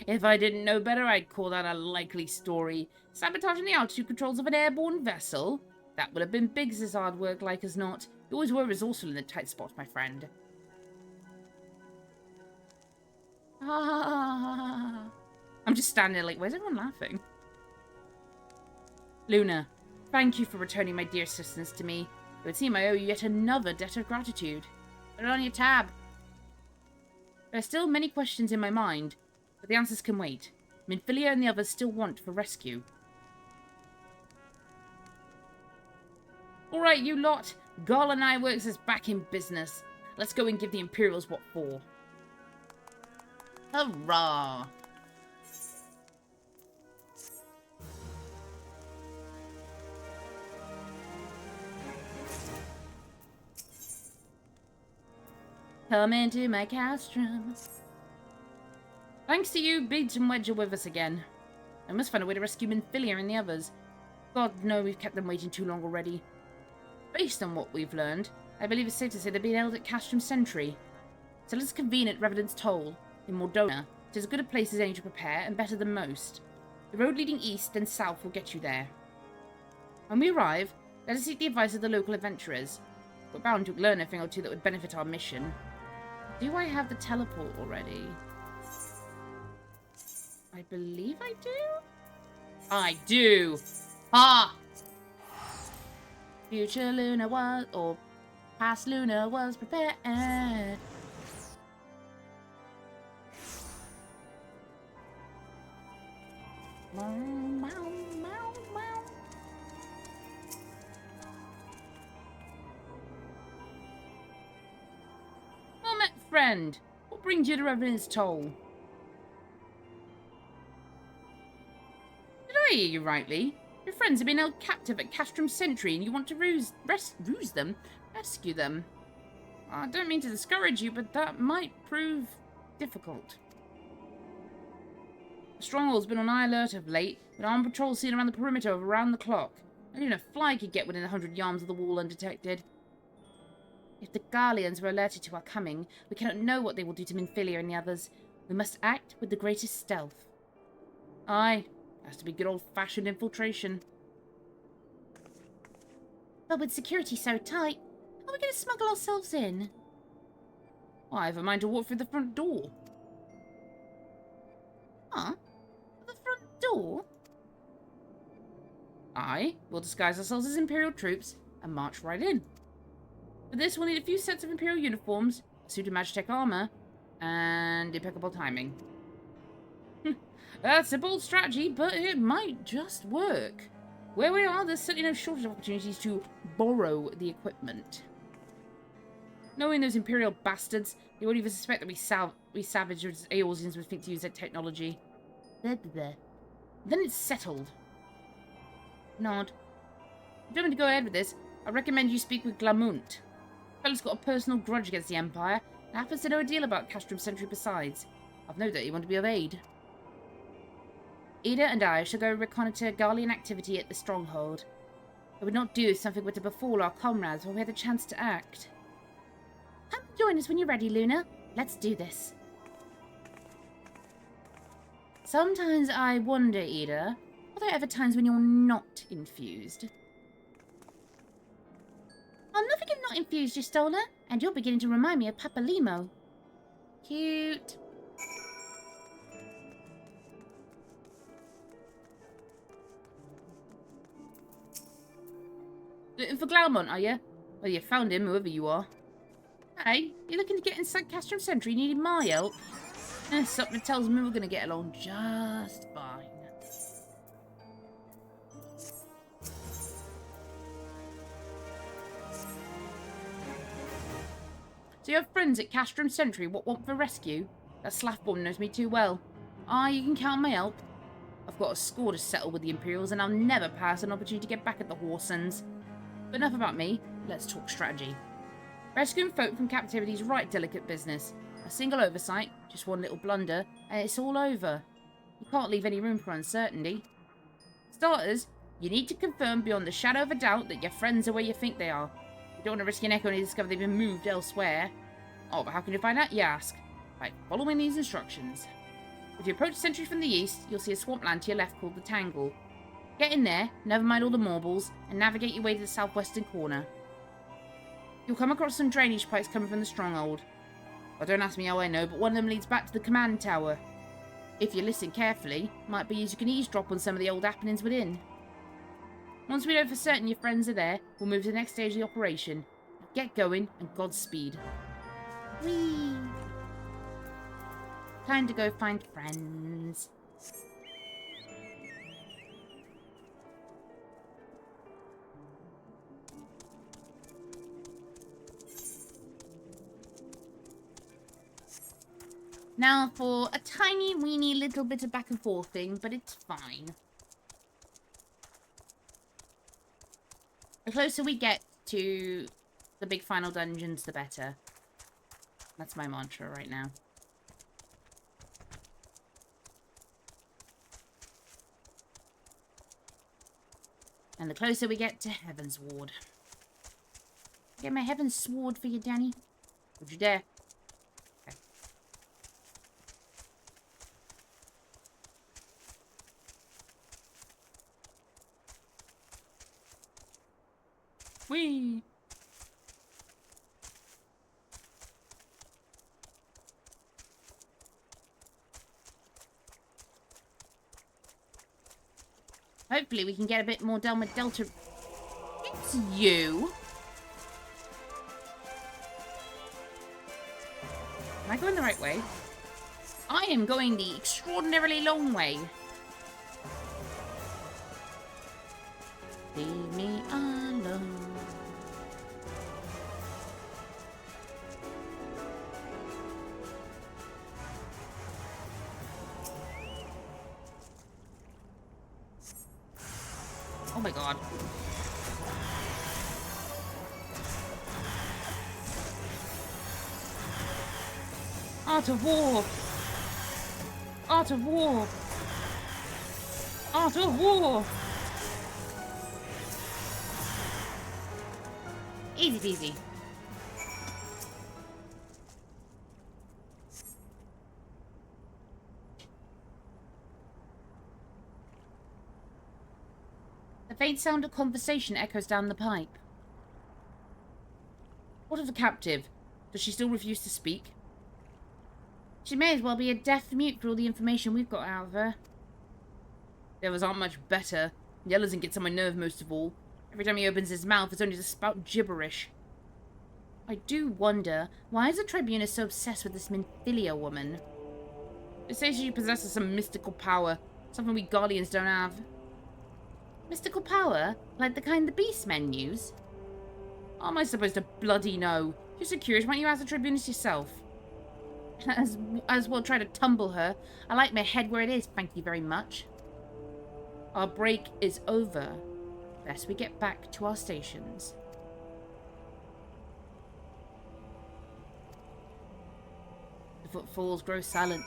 If I didn't know better, I'd call that a likely story. Sabotaging the altitude controls of an airborne vessel? That would have been Biggs' hard work, like as not. You always were resourceful in the tight spots, my friend. Ah. I'm just standing there like, where's everyone laughing? Luna, thank you for returning my dear assistance to me. It would seem I owe you yet another debt of gratitude. Put it on your tab. There are still many questions in my mind, but the answers can wait. Minfilia and the others still want for rescue. Alright, you lot. Garl and I works is back in business. Let's go and give the Imperials what for. Hurrah! Come into my castrum. Thanks to you, Biggs and Wedge are with us again. I must find a way to rescue Minfilia and the others. God, no, we've kept them waiting too long already. Based on what we've learned, I believe it's safe to say they're being held at Castrum Sentry. So let's convene at Revenant's Toll, in Mordona. It is as good a place as any to prepare, and better than most. The road leading east and south will get you there. When we arrive, let us seek the advice of the local adventurers. We're bound to learn a thing or two that would benefit our mission. Do I have the teleport already? I believe I do? I do! Ah! Future Luna was, or past Luna was prepared. Meow, meow, meow, meow. Well met, friend. What brings you to Revenant's Toll? Did I hear you rightly? Your friends have been held captive at Castrum Sentry and you want to rescue them. I don't mean to discourage you, but that might prove difficult. The Stronghold's been on high alert of late, with armed patrols seen around the perimeter of around the clock. Not even a fly could get within 100 yards of the wall undetected. If the Garleans were alerted to our coming, we cannot know what they will do to Minfilia and the others. We must act with the greatest stealth. Aye. Has to be good old-fashioned infiltration. But with security so tight, how are we going to smuggle ourselves in? Well, I have a mind to walk through the front door. Huh? The front door? Aye, we'll disguise ourselves as Imperial troops and march right in. For this, we'll need a few sets of Imperial uniforms, a suit of Magitech armor, and impeccable timing. That's a bold strategy, but it might just work. Where we are, there's certainly no shortage of opportunities to borrow the equipment. Knowing those Imperial bastards, they won't even suspect that we savage Eorzeans would think to use their technology. Then it's settled. Nod. If you want me to go ahead with this, I recommend you speak with Glamunt. The fella's got a personal grudge against the Empire, and happens to know a deal about Castrum Sentry besides. I've no doubt you want to be of aid. Ida and I shall go reconnoitre Garlean activity at the Stronghold. It would not do if something were to befall our comrades while we had the chance to act. Come join us when you're ready, Luna. Let's do this. Sometimes I wonder, Ida, are there ever times when you're not infused? I'm nothing if not infused, Jistola, and you're beginning to remind me of Papa Limo. Cute. Looking for Glaumont, are you? Well, you found him, whoever you are. Hey, you looking to get inside Castrum Sentry? Needing my help? Something tells me we're going to get along just fine. So you have friends at Castrum Sentry what want for rescue? That Slaffbomb knows me too well. You can count on my help. I've got a score to settle with the Imperials, and I'll never pass an opportunity to get back at the Horsons. But enough about me, let's talk strategy. Rescuing folk from captivity is right delicate business. A single oversight, just one little blunder, and it's all over. You can't leave any room for uncertainty. Starters, you need to confirm beyond the shadow of a doubt that your friends are where you think they are. You don't want to risk an echo and discover they've been moved elsewhere. Oh, but how can you find out, you ask? By following these instructions. If you approach the Sentry from the east, you'll see a swampland to your left called the Tangle. Get in there, never mind all the marbles, and navigate your way to the southwestern corner. You'll come across some drainage pipes coming from the stronghold. Well, don't ask me how I know, but one of them leads back to the command tower. If you listen carefully, might be as you can eavesdrop on some of the old happenings within. Once we know for certain your friends are there, we'll move to the next stage of the operation. Get going, and Godspeed. Whee! Time to go find friends. Now for a tiny, weeny little bit of back and forth thing, but it's fine. The closer we get to the big final dungeons, the better. That's my mantra right now. And the closer we get to Heaven's Ward. Get my Heaven's Sword for you, Danny. Would you dare? Okay. Whee! Hopefully we can get a bit more done with Delta. It's you. Am I going the right way? I am going the extraordinarily long way. Leave me alone. Oh my god. Art of War! Art of War! Art of War! Easy peasy. The faint sound of conversation echoes down the pipe. What of the captive? Does she still refuse to speak? She may as well be a deaf mute for all the information we've got out of her. The others aren't much better. Yellowson gets on my nerve most of all. Every time he opens his mouth, it's only to spout gibberish. I do wonder, why is the Tribunus so obsessed with this Minfilia woman? They say she possesses some mystical power, something we Guardians don't have. Mystical power? Like the kind the Beastmen use? How am I supposed to bloody know? Just so curious, why don't you ask the Tribunus yourself? As well try to tumble her. I like my head where it is, thank you very much. Our break is over. Best we get back to our stations. The footfalls grow silent.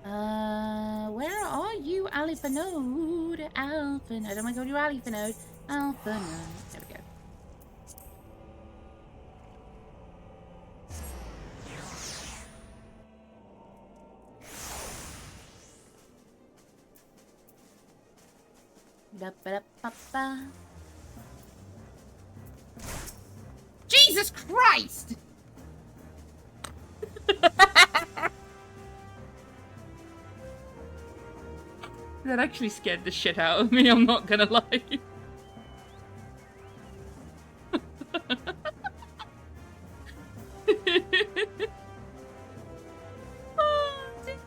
Where are you, Alphanode? Alphanode. Oh my god, you Alphanode. Alphanode. There we go. Da-ba-da-ba-ba. Jesus Christ! That actually scared the shit out of me, I'm not gonna lie. Oh, it's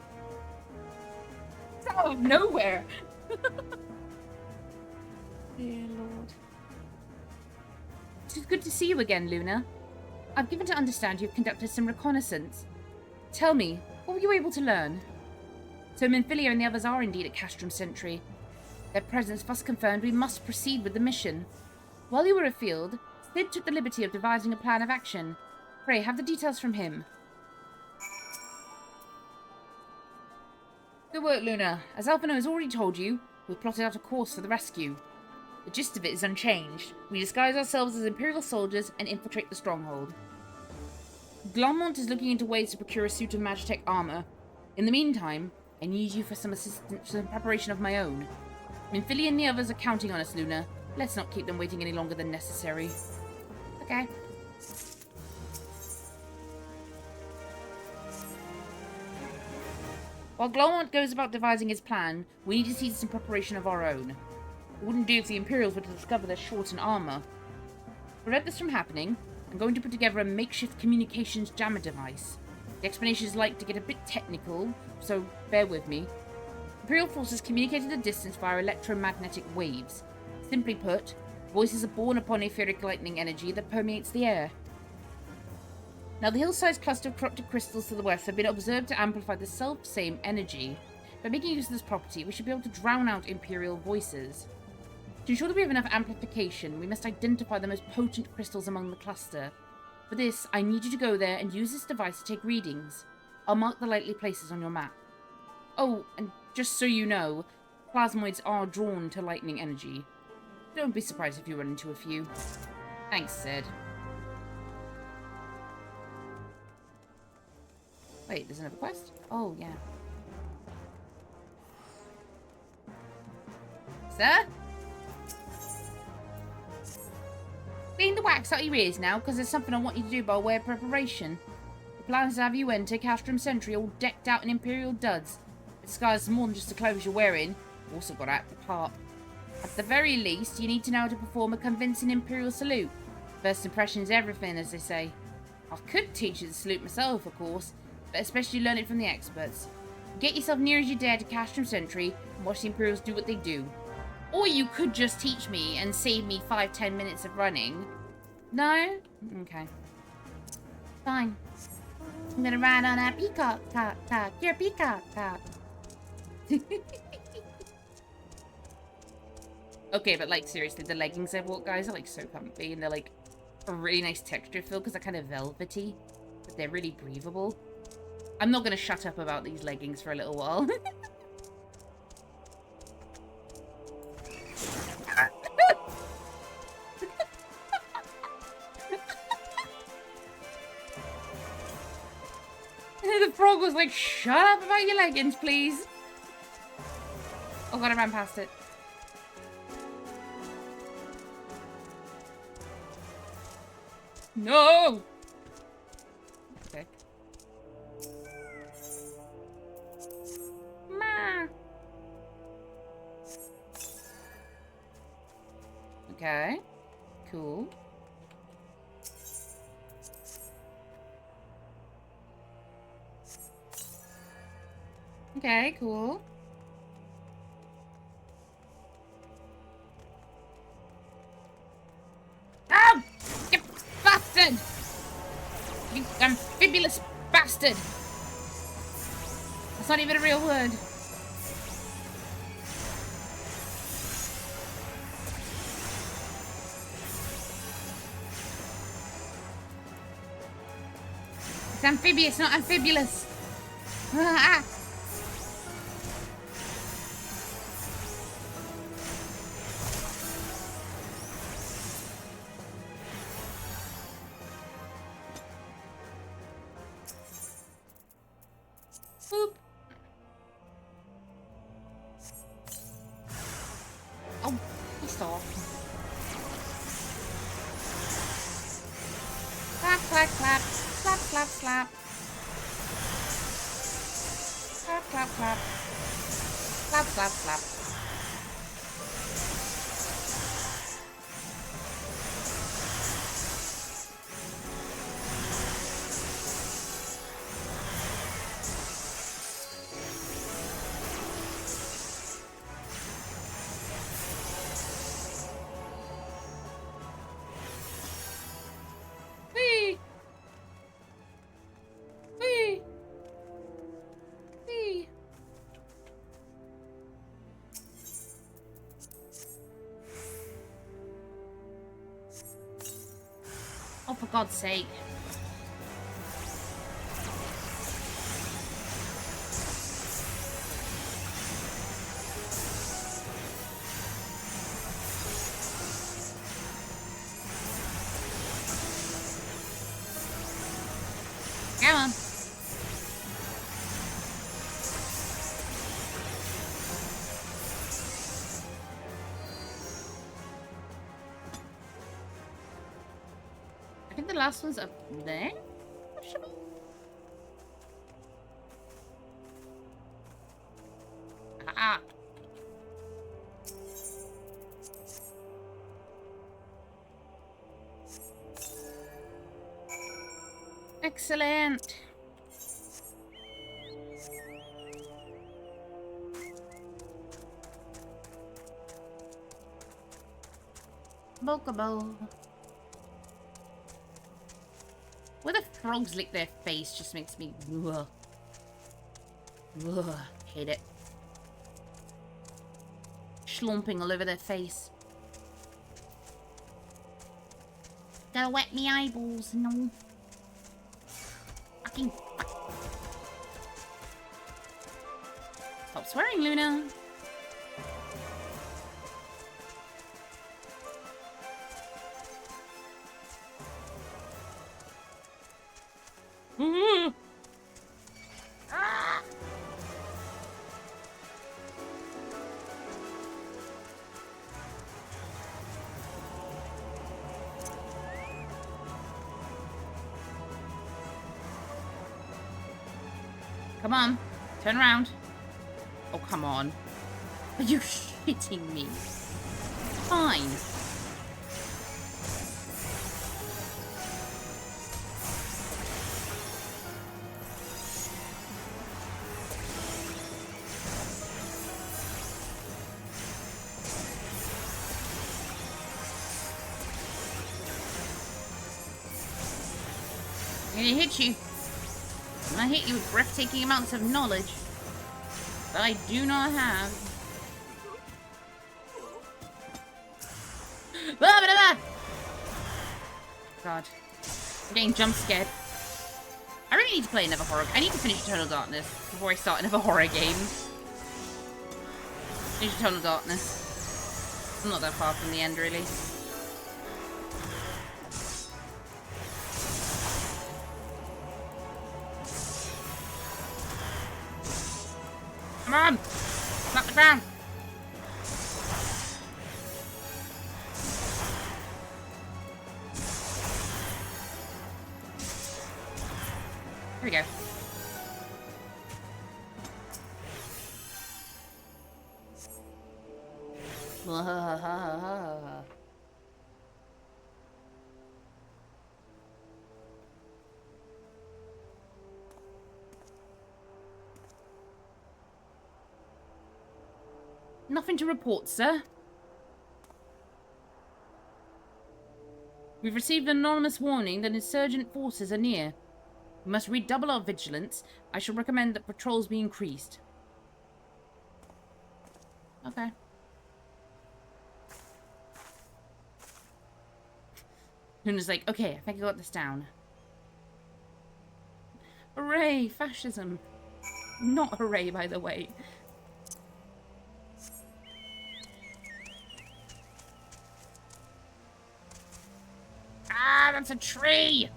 out of nowhere. Dear Lord. It is good to see you again, Luna. I've given to understand you've conducted some reconnaissance. Tell me, what were you able to learn? So Minfilia and the others are indeed at Castrum Sentry. Their presence thus confirmed we must proceed with the mission. While you were afield, Sid took the liberty of devising a plan of action. Pray, have the details from him. Good work, Luna. As Alphino has already told you, we've plotted out a course for the rescue. The gist of it is unchanged. We disguise ourselves as Imperial soldiers and infiltrate the stronghold. Glomont is looking into ways to procure a suit of Magitech armor. In the meantime, I need you for some assistance in preparation of my own. Minfilia and the others are counting on us, Luna. Let's not keep them waiting any longer than necessary. Okay. While Glomont goes about devising his plan, we need to see some preparation of our own. It wouldn't do if the Imperials were to discover they're short in armor. To prevent this from happening, I'm going to put together a makeshift communications jammer device. The explanation is like to get a bit technical, so bear with me. Imperial forces communicate at a distance via electromagnetic waves. Simply put, voices are born upon etheric lightning energy that permeates the air. Now, the hill-sized cluster of corrupted crystals to the west have been observed to amplify the self-same energy. By making use of this property, we should be able to drown out Imperial voices. To ensure that we have enough amplification, we must identify the most potent crystals among the cluster. For this, I need you to go there and use this device to take readings. I'll mark the likely places on your map. Oh, and just so you know, plasmoids are drawn to lightning energy. Don't be surprised if you run into a few. Thanks, Sid. Wait, there's another quest? Oh, yeah. Sir? Clean the wax out of your ears now, because there's something I want you to do by way of preparation. The plan is to have you enter Castrum Sentry all decked out in Imperial duds. The disguise is more than just the clothes you're wearing. You've also got to act the part. At the very least, you need to know how to perform a convincing Imperial salute. First impression is everything, as they say. I could teach you the salute myself, of course, but especially learn it from the experts. Get yourself near as you dare to Castrum Sentry and watch the Imperials do what they do. Or you could just teach me and save me 5-10 minutes of running. No? Okay. Fine. I'm gonna ride on a peacock cock. You're a peacock cock. Okay, but like seriously, the leggings I've bought, guys, are like so comfy and they're like a really nice texture feel because they're kind of velvety, but they're really breathable. I'm not gonna shut up about these leggings for a little while. The frog was like, shut up about your leggings, please. Oh god, I ran past it. No! Okay. Ma. Okay. Cool. Okay, cool. Oh! You bastard! You amphibious bastard! That's not even a real word. It's amphibious, not amphibulous. Ah! Boop. Oh, piss off. Clap, clap, clap. Slap, slap, slap. Clap, clap, clap. Slap, slap, slap. God's sake. Come on. I think the last one's up there. Ah. Excellent. Bokobo. Where the frogs lick their face just makes me... Ugh. Ugh. Hate it. Schlumping all over their face. Gotta wet me eyeballs, no. Fucking fuck. Stop swearing, Luna. Come on, turn around. Oh, come on. Are you shitting me? Fine. I'm gonna hit you. I hit you with breathtaking amounts of knowledge that I do not have. God. I'm getting jump scared. I really need to play another horror. I need to finish Eternal Darkness before I start another horror game. Finish Eternal Darkness. I'm not that far from the end, really. Come on! Slap the ground! Here we go. Nothing to report, sir. We've received an anonymous warning that insurgent forces are near. We must redouble our vigilance. I shall recommend that patrols be increased. Okay. Luna's like, okay, I think I got this down. Hooray, fascism. Not hooray, by the way. Ah, that's a tree!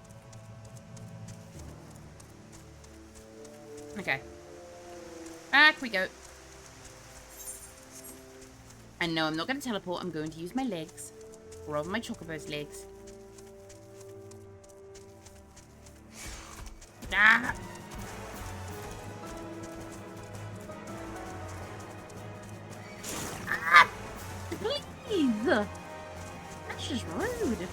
Okay. Back we go. And no, I'm not going to teleport. I'm going to use my legs. Or over my chocobo's legs. Ah! Ah! Please! That's just rude.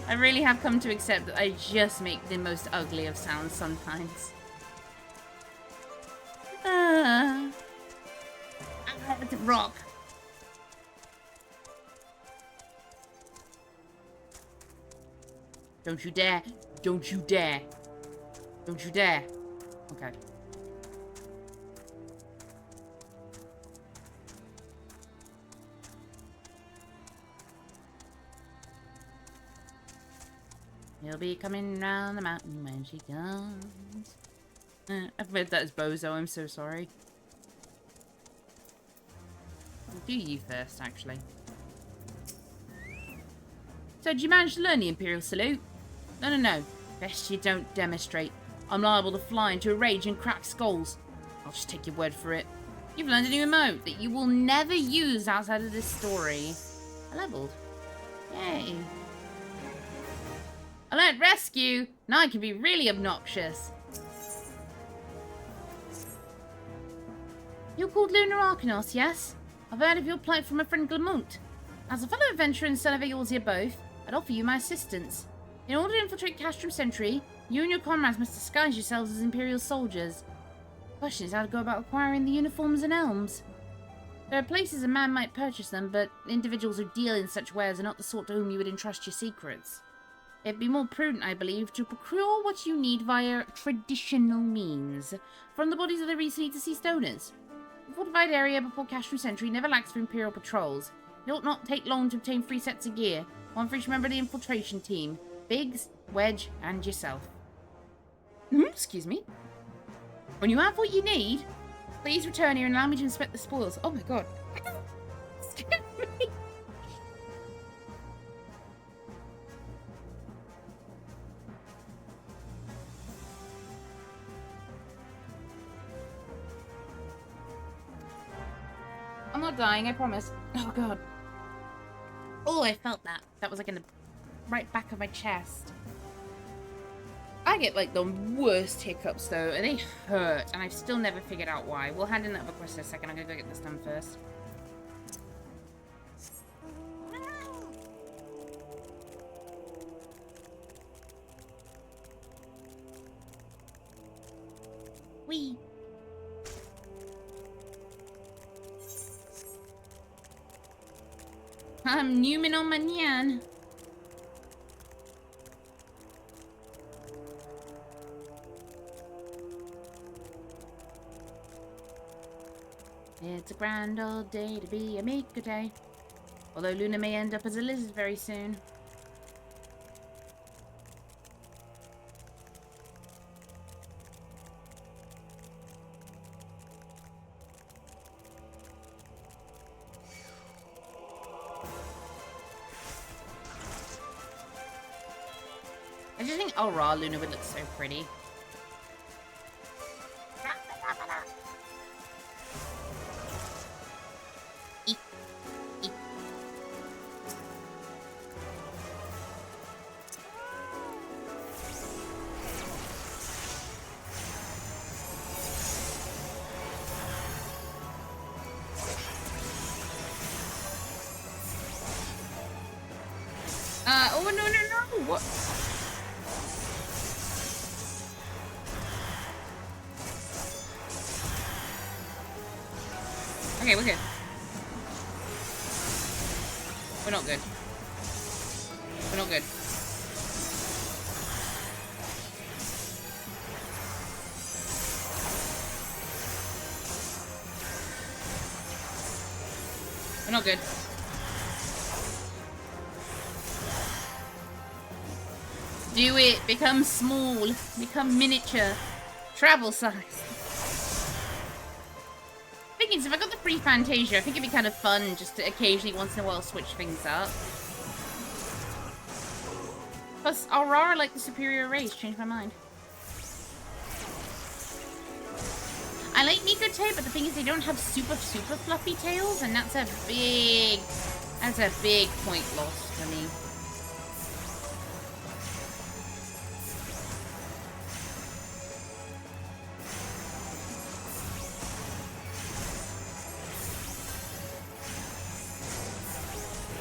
I really have come to accept that I just make the most ugly of sounds sometimes. It's a rock. Don't you dare. Don't you dare. Don't you dare. Okay. He'll be coming round the mountain when she comes. I've read that as Bozo, I'm so sorry. I'll do you first, actually. So, did you manage to learn the Imperial Salute? No. Best you don't demonstrate. I'm liable to fly into a rage and crack skulls. I'll just take your word for it. You've learned a new emote that you will never use outside of this story. I leveled. Yay. I learned rescue. Now I can be really obnoxious. You're called Lunar Arcanos, yes? I've heard of your plight from a friend Glamont. As a fellow adventurer and son of Eorzea both, I'd offer you my assistance. In order to infiltrate Castrum Sentry, you and your comrades must disguise yourselves as Imperial soldiers. The question is how to go about acquiring the uniforms and elms. There are places a man might purchase them, but individuals who deal in such wares are not the sort to whom you would entrust your secrets. It'd be more prudent, I believe, to procure what you need via traditional means from the bodies of the recently deceased owners. The fortified area before Castrum Sentry never lacks for Imperial patrols. It ought not take long to obtain 3 sets of gear, one for each member of the infiltration team. Biggs, Wedge, and yourself. Excuse me. When you have what you need, please return here and allow me to inspect the spoils. Oh my god. Excuse me. I'm not dying, I promise. Oh god. Oh, I felt that. That was like in the right back of my chest. I get like the worst hiccups though, and they hurt, and I've still never figured out why. We'll hand in that request in a second. I'm gonna go get this done first. Wee. I'm Newman on Manyan. It's a grand old day to be a Miko day. Although Luna may end up as a lizard very soon. I just think raw Luna would look so pretty. Oh no! What? Okay, we're good. We're not good. We're not good. We're not good. Do it. Become small. Become miniature. Travel size. Thinking, so if I got the free Fantasia, I think it'd be kind of fun just to occasionally, once in a while, switch things up. Plus, Aurora, like the superior race, changed my mind. I like Miko tail, but the thing is they don't have super fluffy tails, and that's a big point loss for me.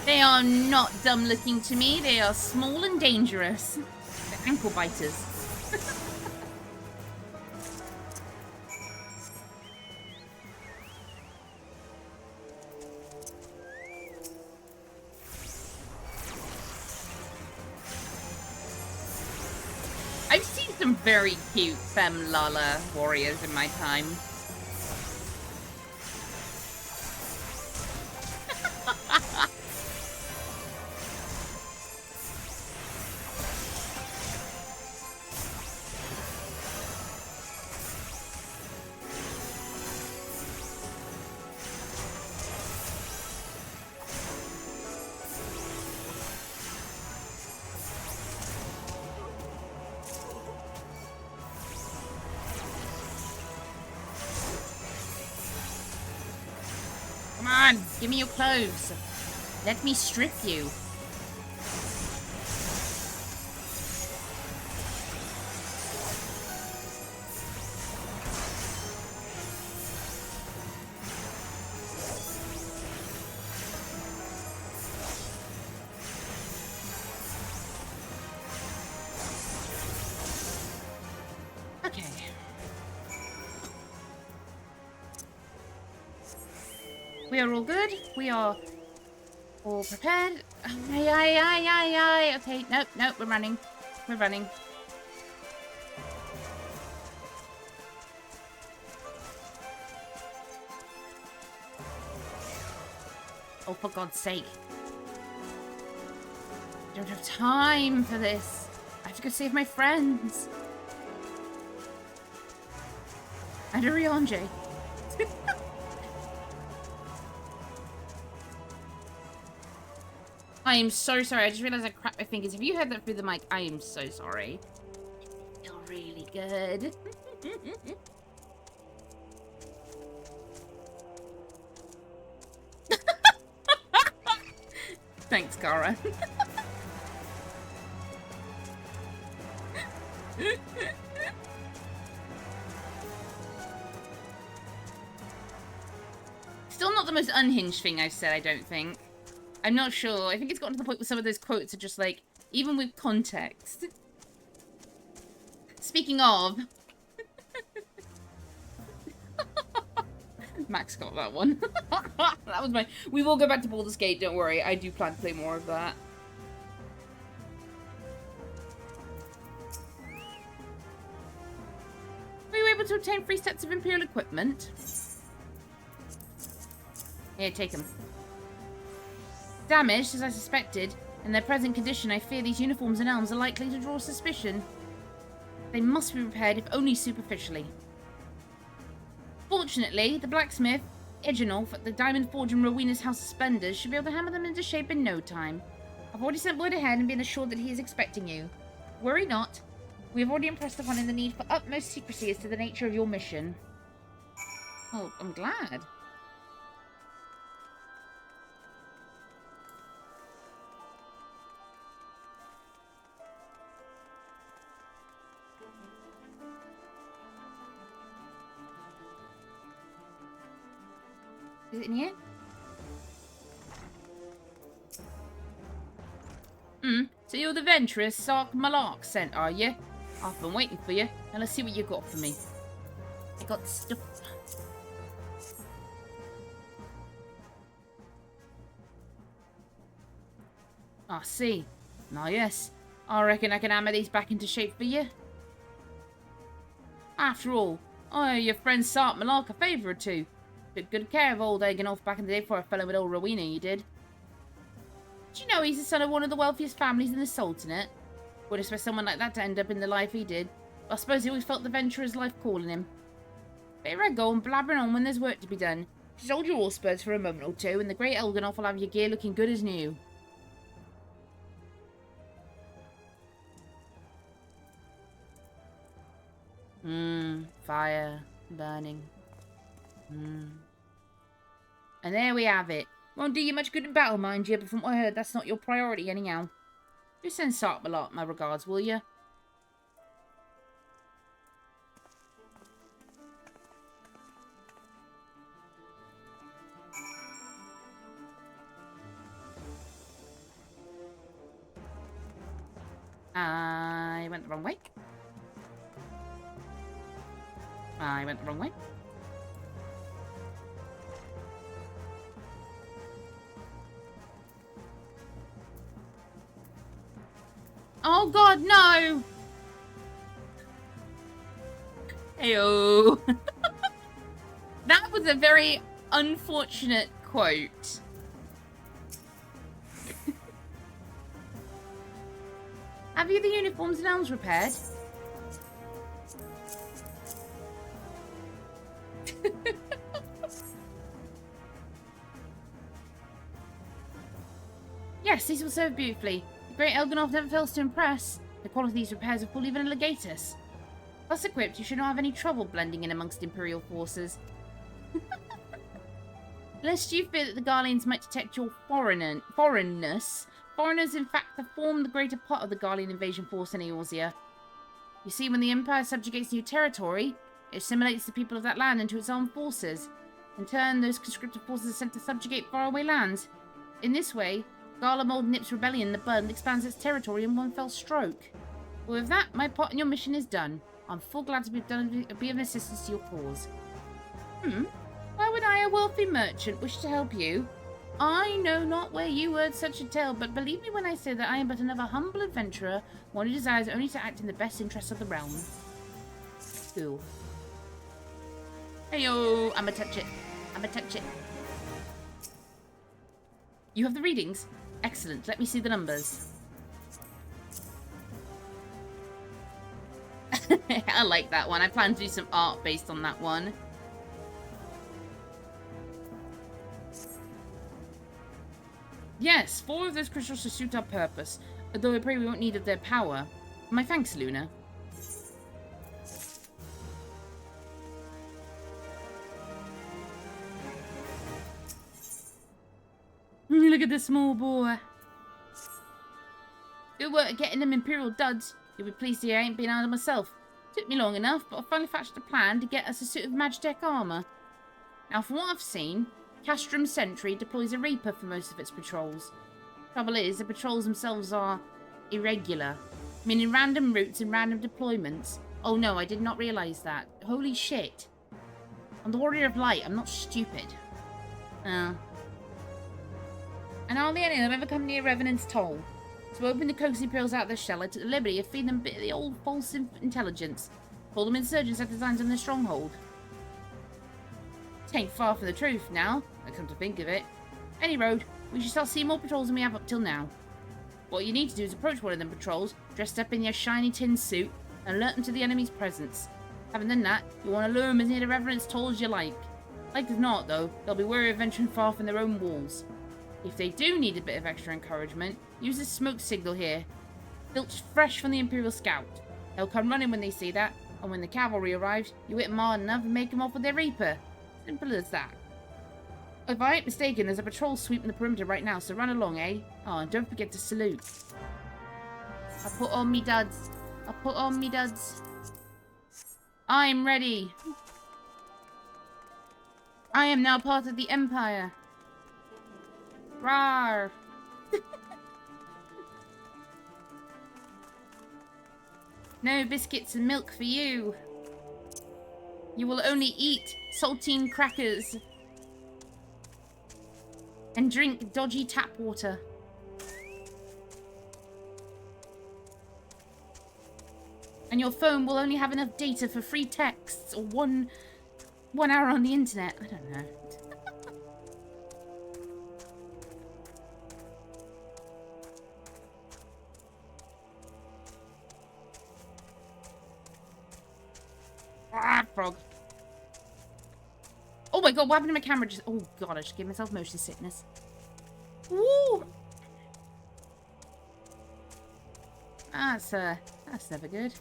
They are not dumb looking to me. They are small and dangerous. They're ankle biters. I've seen some very cute femme lala warriors in my time. Give me your clothes. Let me strip you. Okay. We are all good. We are all prepared. Aye. Okay, nope, we're running. We're running. Oh, for God's sake. I don't have time for this. I have to go save my friends. And Eorzea. I am so sorry. I just realized I cracked my fingers. Have you heard that through the mic? I am so sorry. You're really good. Thanks, Cara. Still not the most unhinged thing I've said, I don't think. I'm not sure. I think it's gotten to the point where some of those quotes are just like, even with context. Speaking of... Max got that one. That was my... We will go back to Baldur's Gate, don't worry. I do plan to play more of that. Were you able to obtain 3 sets of Imperial equipment? Here, take them. Damaged, as I suspected. In their present condition, I fear these uniforms and elms are likely to draw suspicion. They must be repaired, if only superficially. Fortunately, the blacksmith, Eorzea, at the Diamond Forge in Rowena's House of Splendors should be able to hammer them into shape in no time. I've already sent word ahead and been assured that he is expecting you. Worry not. We have already impressed upon him the need for utmost secrecy as to the nature of your mission. Oh, I'm glad. Is it in here? So you're the adventurous Sark Malark sent, are you? I've been waiting for you. Now let's see what you got for me. I got stuff. I see. Now yes. I reckon I can hammer these back into shape for you. After all, I owe your friend Sark Malark a favour or two. Took good care of old Eorzea back in the day before I fell in with old Rowena, you did. Did you know he's the son of one of the wealthiest families in the Sultanate? Would expect someone like that to end up in the life he did. But I suppose he always felt the venturer's life calling him. Better I go and blabbering on when there's work to be done. Just hold your horse birds for a moment or two, and the great Elganoff will have your gear looking good as new. Fire. Burning. And there we have it. Won't do you much good in battle, mind you, but from what I heard, that's not your priority anyhow. Just send Sark Malark my regards, will you? I went the wrong way. I went the wrong way. Oh God, no! Heyo. That was a very unfortunate quote. Have you the uniforms and elms repaired? Yes, these will serve beautifully. The great Elganoff never fails to impress. The quality of these repairs will pull even a legatus. Thus equipped, you should not have any trouble blending in amongst Imperial forces. Lest you fear that the Guardians might detect your foreignness, foreigners in fact have formed the greater part of the Guardian invasion force in Eorzea. You see, when the Empire subjugates new territory, it assimilates the people of that land into its armed forces. In turn, those conscripted forces are sent to subjugate faraway lands. In this way, Garlemald nips rebellion in the bud and expands its territory in one fell stroke. But with that, my part in your mission is done. I'm full glad to be of assistance to your cause. Why would I, a wealthy merchant, wish to help you? I know not where you heard such a tale, but believe me when I say that I am but another humble adventurer, one who desires only to act in the best interests of the realm. Cool. Heyo, I'ma touch it. I'ma touch it. You have the readings? Excellent. Let me see the numbers. I like that one. I plan to do some art based on that one. Yes, 4 of those crystals to suit our purpose, although I pray we won't need of their power. My thanks, Luna. Look at this small boy. Good work at getting them Imperial duds. You'll be pleased to hear I ain't been out of myself. Took me long enough, but I finally hatched a plan to get us a suit of Magitech armour. Now, from what I've seen, Castrum Sentry deploys a Reaper for most of its patrols. Trouble is, the patrols themselves are irregular, meaning random routes and random deployments. Oh no, I did not realise that. Holy shit. I'm the Warrior of Light, I'm not stupid. And hardly any of them ever come near Revenant's Toll. To open the coaxing Imperials out of their shell, I took the liberty of feeding them a bit of the old false intelligence. Called them insurgents had designs on their stronghold. It ain't far from the truth now, I come to think of it. Any road, we should start seeing more patrols than we have up till now. What you need to do is approach one of them patrols, dressed up in your shiny tin suit, and alert them to the enemy's presence. Having done that, you want to lure them as near the Revenant's Toll as you like. Like as not, though, they'll be wary of venturing far from their own walls. If they do need a bit of extra encouragement, use this smoke signal here. Filched fresh from the Imperial Scout. They'll come running when they see that, and when the cavalry arrives, you hit them hard enough and make them off with their Reaper. Simple as that. If I ain't mistaken, there's a patrol sweeping the perimeter right now, so run along, eh? Oh, and don't forget to salute. I put on me duds. I put on me duds. I'm ready. I am now part of the Empire. Rawr. No biscuits and milk for you. You will only eat saltine crackers and drink dodgy tap water. And your phone will only have enough data for free texts or one hour on the internet. I don't know. Ah, frog. Oh my god, what happened to my camera? Just, oh god, I just gave myself motion sickness. Woo! That's never good.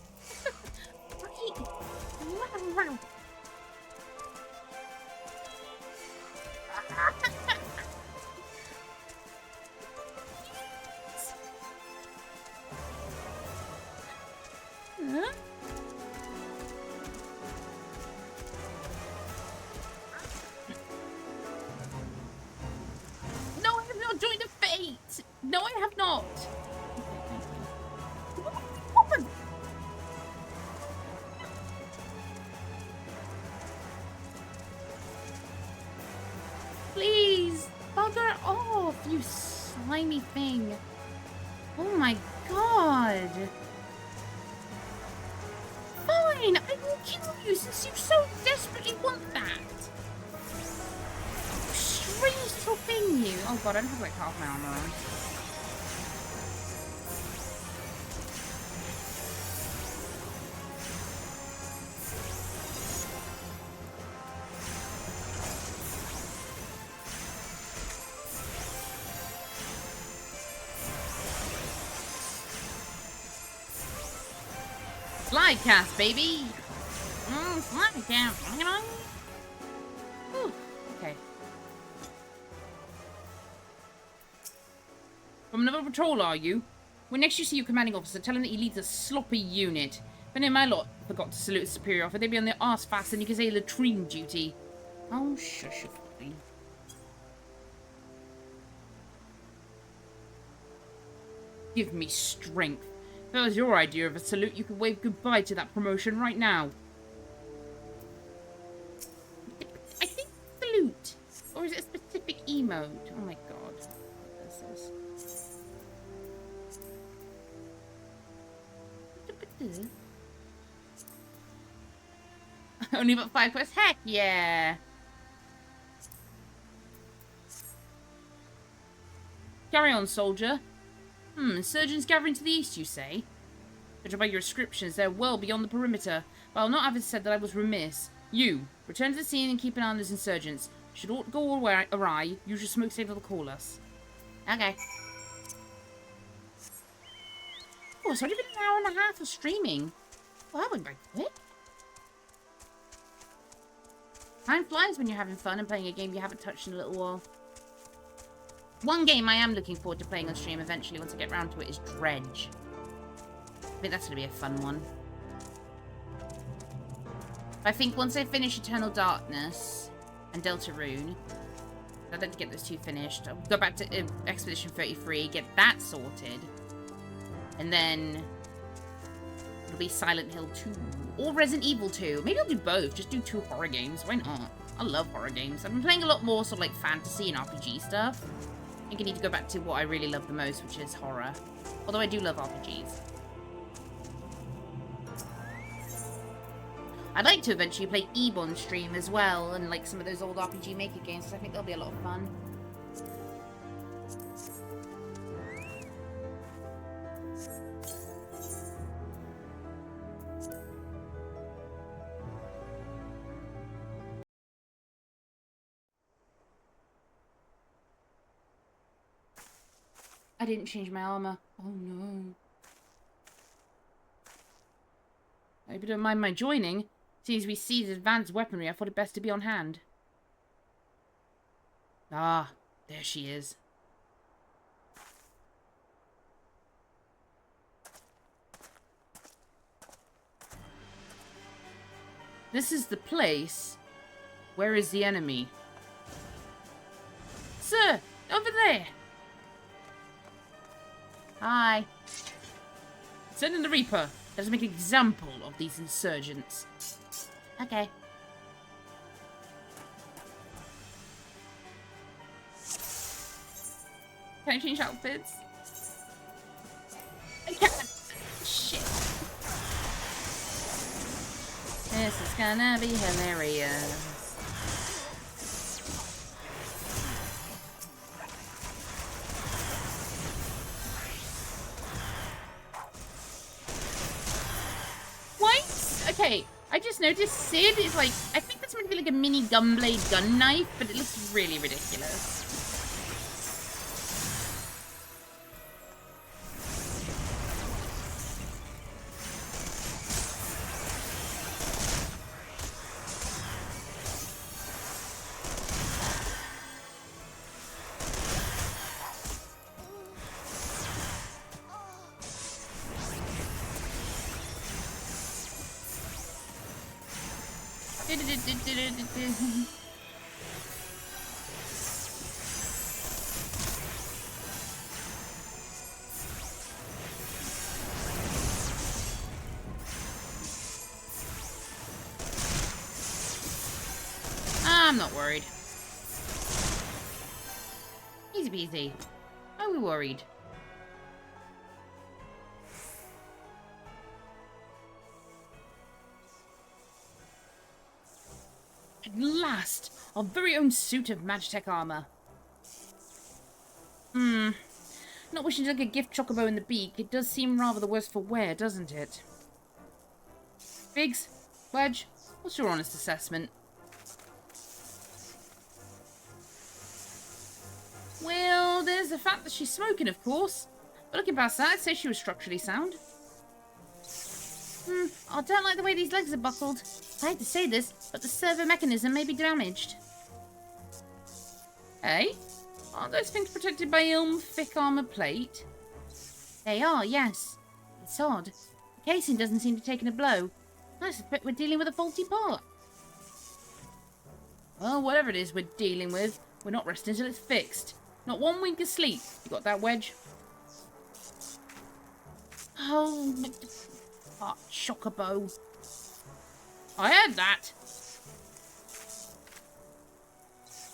Huh? No, I have not joined the fate. No, I have not. Open. Please, bugger off, you slimy thing. Oh my god. Fine, I will kill you since you so desperately want that. Strange little thing, you. Oh god, I don't have like half my armor on. Slide cast, baby! Slide cast! Ooh, okay. From another patrol, are you? When next you see your commanding officer, tell him that he leads a sloppy unit. If any of my lot forgot to salute a superior officer, they'd be on their arse fast and you can say latrine duty. Oh, shush, you. Give me strength. If that was your idea of a salute, you could wave goodbye to that promotion right now. I think salute. Or is it a specific emote? Oh my god. What is this? Only about 5 quests? Heck yeah! Carry on, soldier. Insurgents gathering to the east, you say? Judging by your descriptions, they're well beyond the perimeter, but I'll not have it said that I was remiss. You, return to the scene and keep an eye on those insurgents. Should aught go awry, use your smoke signal to call us. Okay. Oh, it's already been an hour and a half of streaming. Well, that went very quick. Time flies when you're having fun and playing a game you haven't touched in a little while. One game I am looking forward to playing on stream eventually once I get round to it is Dredge. I think that's going to be a fun one. I think once I finish Eternal Darkness and Deltarune, I'd like to get those two finished. I'll go back to Expedition 33, get that sorted. And then it'll be Silent Hill 2 or Resident Evil 2. Maybe I'll do both. Just do 2 horror games. Why not? I love horror games. I've been playing a lot more sort of like fantasy and RPG stuff. I think I need to go back to what I really love the most, which is horror. Although I do love RPGs. I'd like to eventually play Ebon stream as well, and like some of those old RPG Maker games, so I think they'll be a lot of fun. I didn't change my armor. Oh no. I hope you don't mind my joining. Seems we seized advanced weaponry, I thought it best to be on hand. Ah, there she is. This is the place. Where is the enemy? Sir, over there. Hi. Send in the Reaper. Let us make an example of these insurgents. Okay. Can I change outfits? I can't. Shit. This is gonna be hilarious. Okay, I just noticed Sid is like, I think that's meant to be like a mini gunblade gun knife, but it looks really ridiculous. I'm not worried. Easy peasy. Why are we worried? At last! Our very own suit of Magitech armor. Not wishing to like a gift chocobo in the beak, it does seem rather the worse for wear, doesn't it? Biggs, Wedge, what's your honest assessment? Well, there's the fact that she's smoking, of course. But looking past that, I'd say she was structurally sound. I don't like the way these legs are buckled. I hate to say this, but the servo mechanism may be damaged. Hey? Aren't those things protected by thick armor plate? They are, yes. It's odd. The casing doesn't seem to have taken a blow. I suspect we're dealing with a faulty part. Well, whatever it is we're dealing with, we're not resting until it's fixed. Not one wink of sleep. You got that, Wedge? Oh, chocobo. I heard that.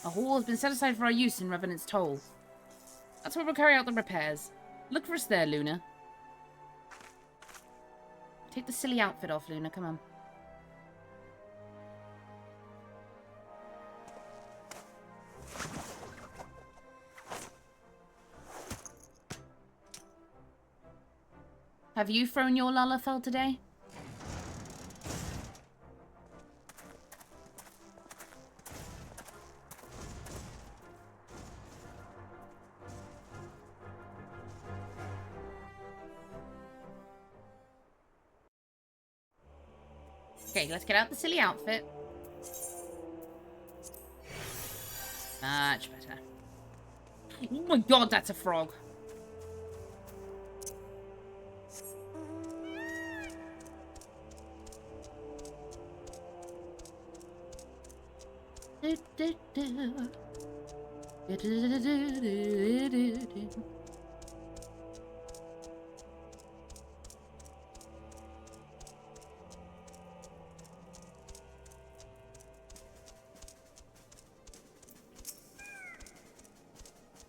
A hall has been set aside for our use in Revenant's Toll. That's where we'll carry out the repairs. Look for us there, Luna. Take the silly outfit off, Luna. Come on. Have you thrown your Lalafell today? Okay, let's get out the silly outfit. Much better. Oh my god, that's a frog.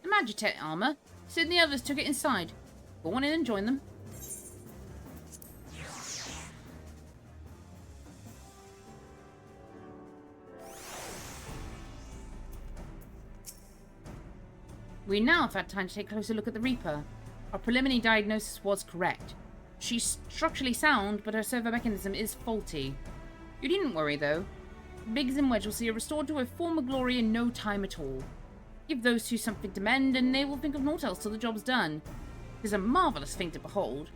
Magitech armor. Sid and the others took it inside. Go on in and join them. We now have had time to take a closer look at the Reaper. Our preliminary diagnosis was correct. She's structurally sound, but her servo mechanism is faulty. You needn't worry, though. Biggs and Wedge will see her restored to her former glory in no time at all. Give those two something to mend, and they will think of naught else till the job's done. It is a marvellous thing to behold,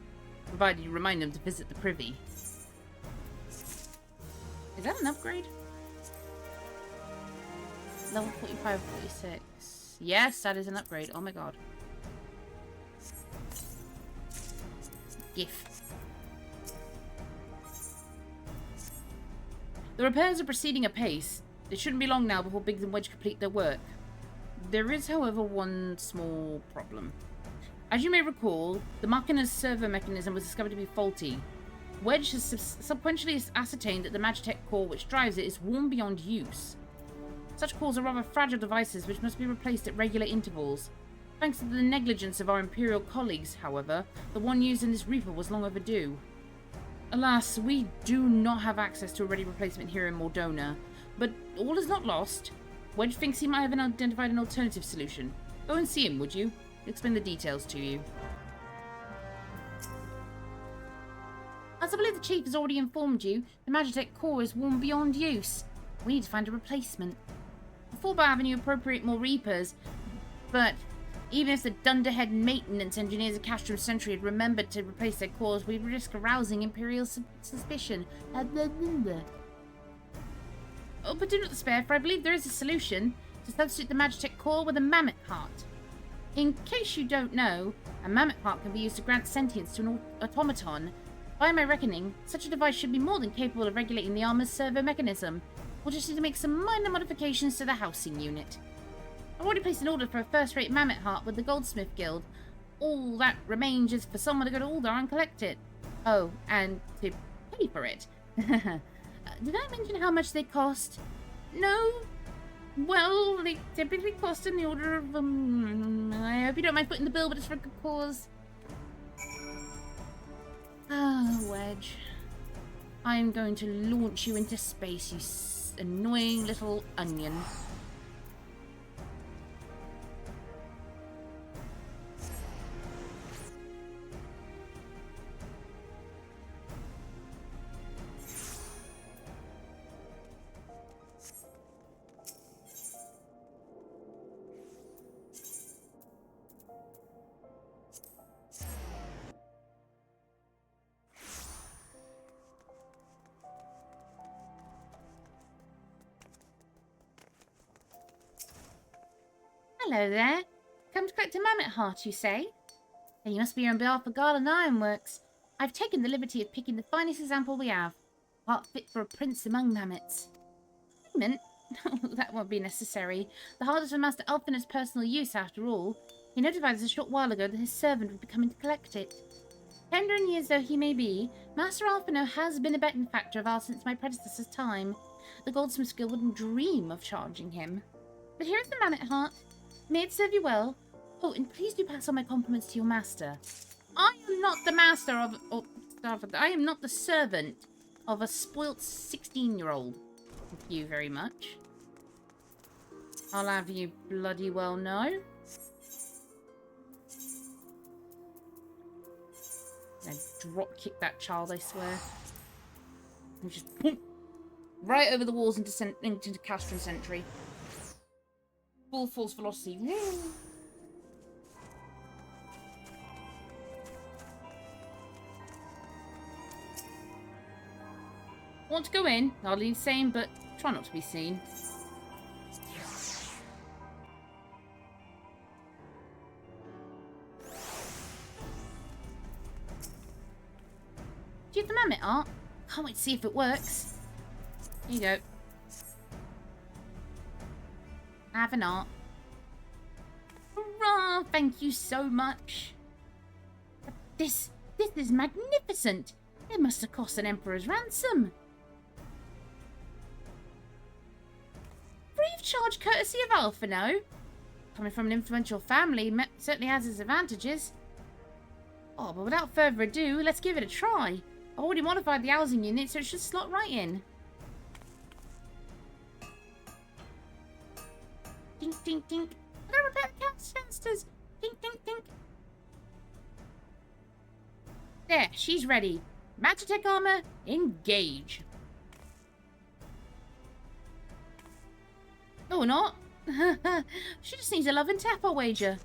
provided you remind them to visit the privy. Is that an upgrade? Level 45, 46. Yes, that is an upgrade. Oh my god. GIF. The repairs are proceeding apace. It shouldn't be long now before Biggs and Wedge complete their work. There is, however, one small problem. As you may recall, the Machina's servo mechanism was discovered to be faulty. Wedge has subsequently ascertained that the Magitech core which drives it is worn beyond use. Such cores are rather fragile devices which must be replaced at regular intervals. Thanks to the negligence of our Imperial colleagues, however, the one used in this Reaper was long overdue. Alas, we do not have access to a ready replacement here in Mordona, but all is not lost. Wedge thinks he might have identified an alternative solution. Go and see him, would you? He'll explain the details to you. As I believe the Chief has already informed you, the Magitech core is worn beyond use. We need to find a replacement. The Fallbar Avenue appropriate more Reapers, but even if the dunderhead maintenance engineers of Castrum Century had remembered to replace their cores, we'd risk arousing Imperial suspicion. Oh, but do not despair, for I believe there is a solution to substitute the Magitech core with a mammoth heart. In case you don't know, a mammoth heart can be used to grant sentience to an automaton. By my reckoning, such a device should be more than capable of regulating the armor's servo mechanism. We'll just need to make some minor modifications to the housing unit. I've already placed an order for a first-rate mammoth heart with the Goldsmith Guild. All that remains is for someone to go to Uldar and collect it. Oh, and to pay for it. Did I mention how much they cost? No? Well, they typically cost in the order of, I hope you don't mind putting the bill, but it's for a good cause. Ah, Wedge. I'm going to launch you into space, you annoying little onion. Hello there. Come to collect a mammoth heart, you say? Then you must be on behalf of Garland Ironworks. I've taken the liberty of picking the finest example we have. Heart fit for a prince among mammoths. Payment? That won't be necessary. The heart is for Master Alphina's personal use, after all. He notified us a short while ago that his servant would be coming to collect it. Tender in years though he may be, Master Alphino has been a benefactor of ours since my predecessor's time. The Goldsmith's Guild wouldn't dream of charging him. But here is the mammoth heart. May it serve you well. Oh, and please do pass on my compliments to your master. I am not the master of... Oh, I am not the servant of a spoilt 16-year-old. Thank you very much. I'll have you bloody well know. I drop kick that child, I swear. And just boom, right over the walls into Castron Sentry. Full force velocity. Want to go in? Hardly the same, but try not to be seen. Do you have the mammoth art? Can't wait to see if it works. Here you go. Have an art. Hurrah! Thank you so much. But this is magnificent. It must have cost an emperor's ransom. Free of charge courtesy of Alphino. Coming from an influential family certainly has its advantages. Oh, but without further ado, let's give it a try. I've already modified the housing unit, so it should slot right in. Dink, dink, dink. I'm gonna repair the canisters. Dink, dink, dink. There, she's ready. Magitech armor, engage. Oh, not. She just needs a love and tap, I'll wager.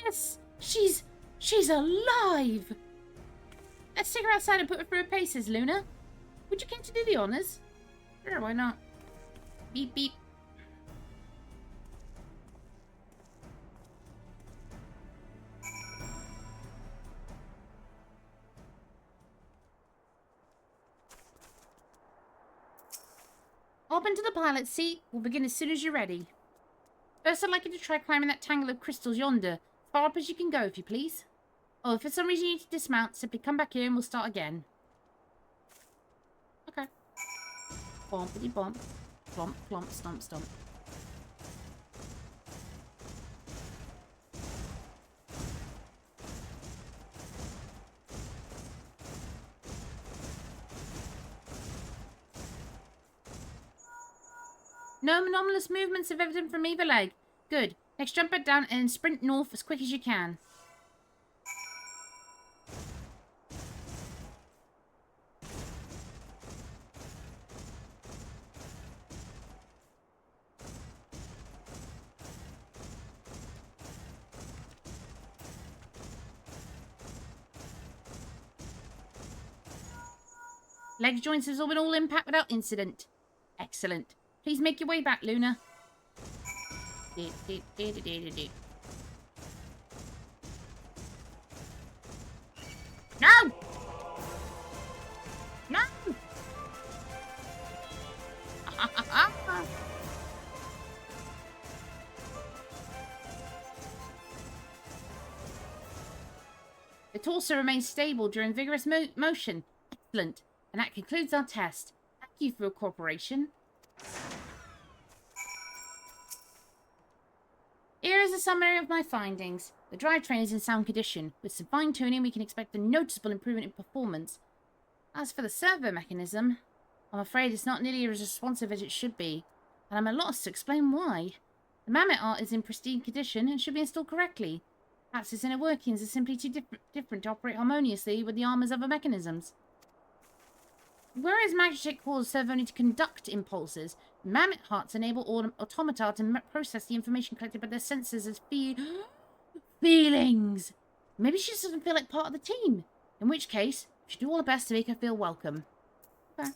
Yes! She's alive! Let's take her outside and put her through her paces, Luna. Would you care to do the honours? Sure, why not? Beep, beep. Hop into the pilot's seat. We'll begin as soon as you're ready. First, I'd like you to try climbing that tangle of crystals yonder. As far up as you can go, if you please. Oh, if for some reason you need to dismount, simply come back here and we'll start again. Okay. Bompity bomp. Plomp, plomp, stomp, stomp. No anomalous movements are evident from either leg. Good. Next, jump back down and sprint north as quick as you can. Leg joints absorb all impact without incident. Excellent. Please make your way back, Luna. No! No! The torso remains stable during vigorous motion. Excellent. And that concludes our test. Thank you for your cooperation. Here is a summary of my findings. The drivetrain is in sound condition. With some fine-tuning, we can expect a noticeable improvement in performance. As for the servo mechanism, I'm afraid it's not nearly as responsive as it should be, and I'm at a loss to explain why. The mammoth art is in pristine condition and should be installed correctly. Perhaps its inner workings are simply too different to operate harmoniously with the armor's other mechanisms. Whereas Magitech cores serve only to conduct impulses, mammoth hearts enable automata to process the information collected by their sensors as feelings. Maybe she just doesn't feel like part of the team. In which case, we should do all our best to make her feel welcome. Okay.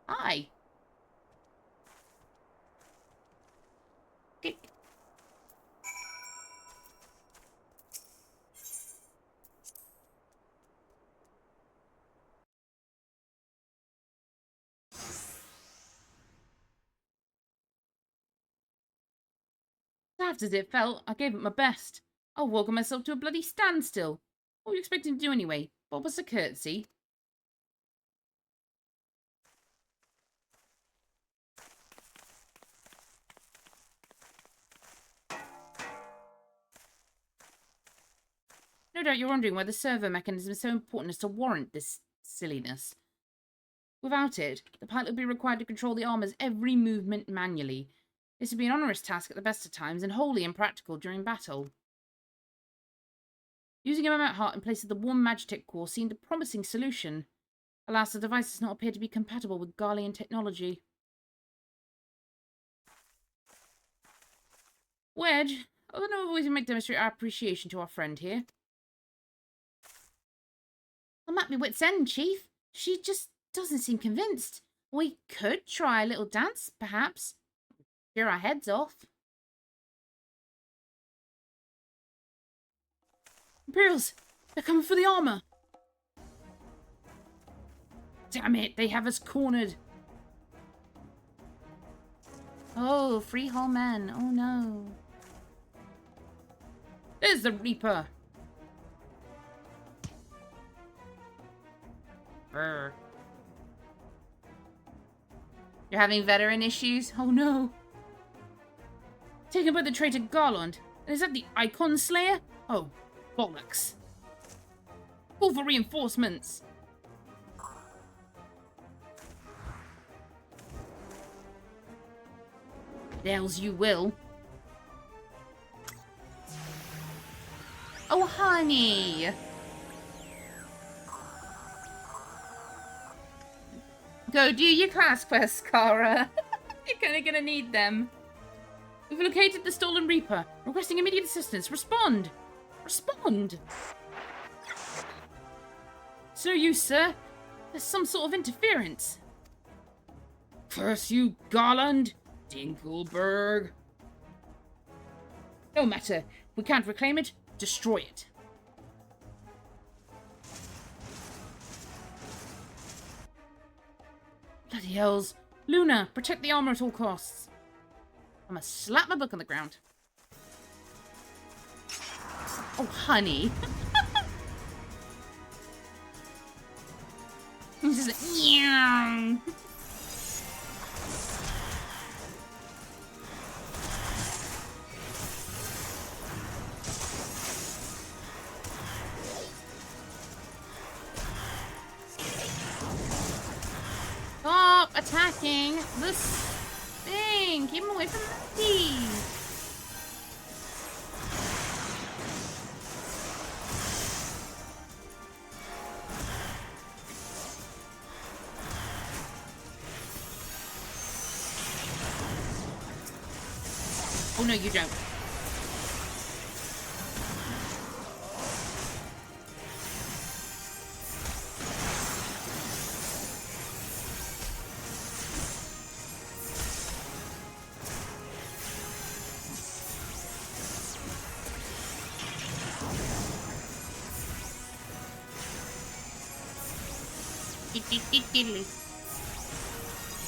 Hi. Okay. Daft as it felt, I gave it my best. I woke myself to a bloody standstill. What were you expecting to do anyway? Bob us a curtsy? No doubt you're wondering why the servo mechanism is so important as to warrant this silliness. Without it, the pilot would be required to control the armor's every movement manually. This would be an onerous task at the best of times and wholly impractical during battle. Using a Mount Heart in place of the warm Magitech core seemed a promising solution. Alas, the device does not appear to be compatible with Garlean technology. Wedge, I don't know if we might demonstrate our appreciation to our friend here. I'm at my wit's end, Chief. She just doesn't seem convinced. We could try a little dance, perhaps. Cheer our heads off. Imperials! They're coming for the armor! Damn it, they have us cornered. Oh, Freehold men. Oh no. There's the Reaper. Brr. You're having veteran issues? Oh no. Taken by the traitor Garland. And is that the Icon Slayer? Oh, bollocks. Call for reinforcements. Dells you will. Oh, honey. Go do your class quests, Kara. You're kinda gonna need them. We've located the stolen Reaper. Requesting immediate assistance. Respond! Respond! It's no use, sir. There's some sort of interference. Curse you, Garland! Dinkelberg! No matter. We can't reclaim it. Destroy it. Bloody hells. Luna, protect the armor at all costs. I'm gonna slap my book on the ground. Oh, honey. He's just like, yeah. Stop attacking this thing. Keep him away from me. Oh, no, you don't.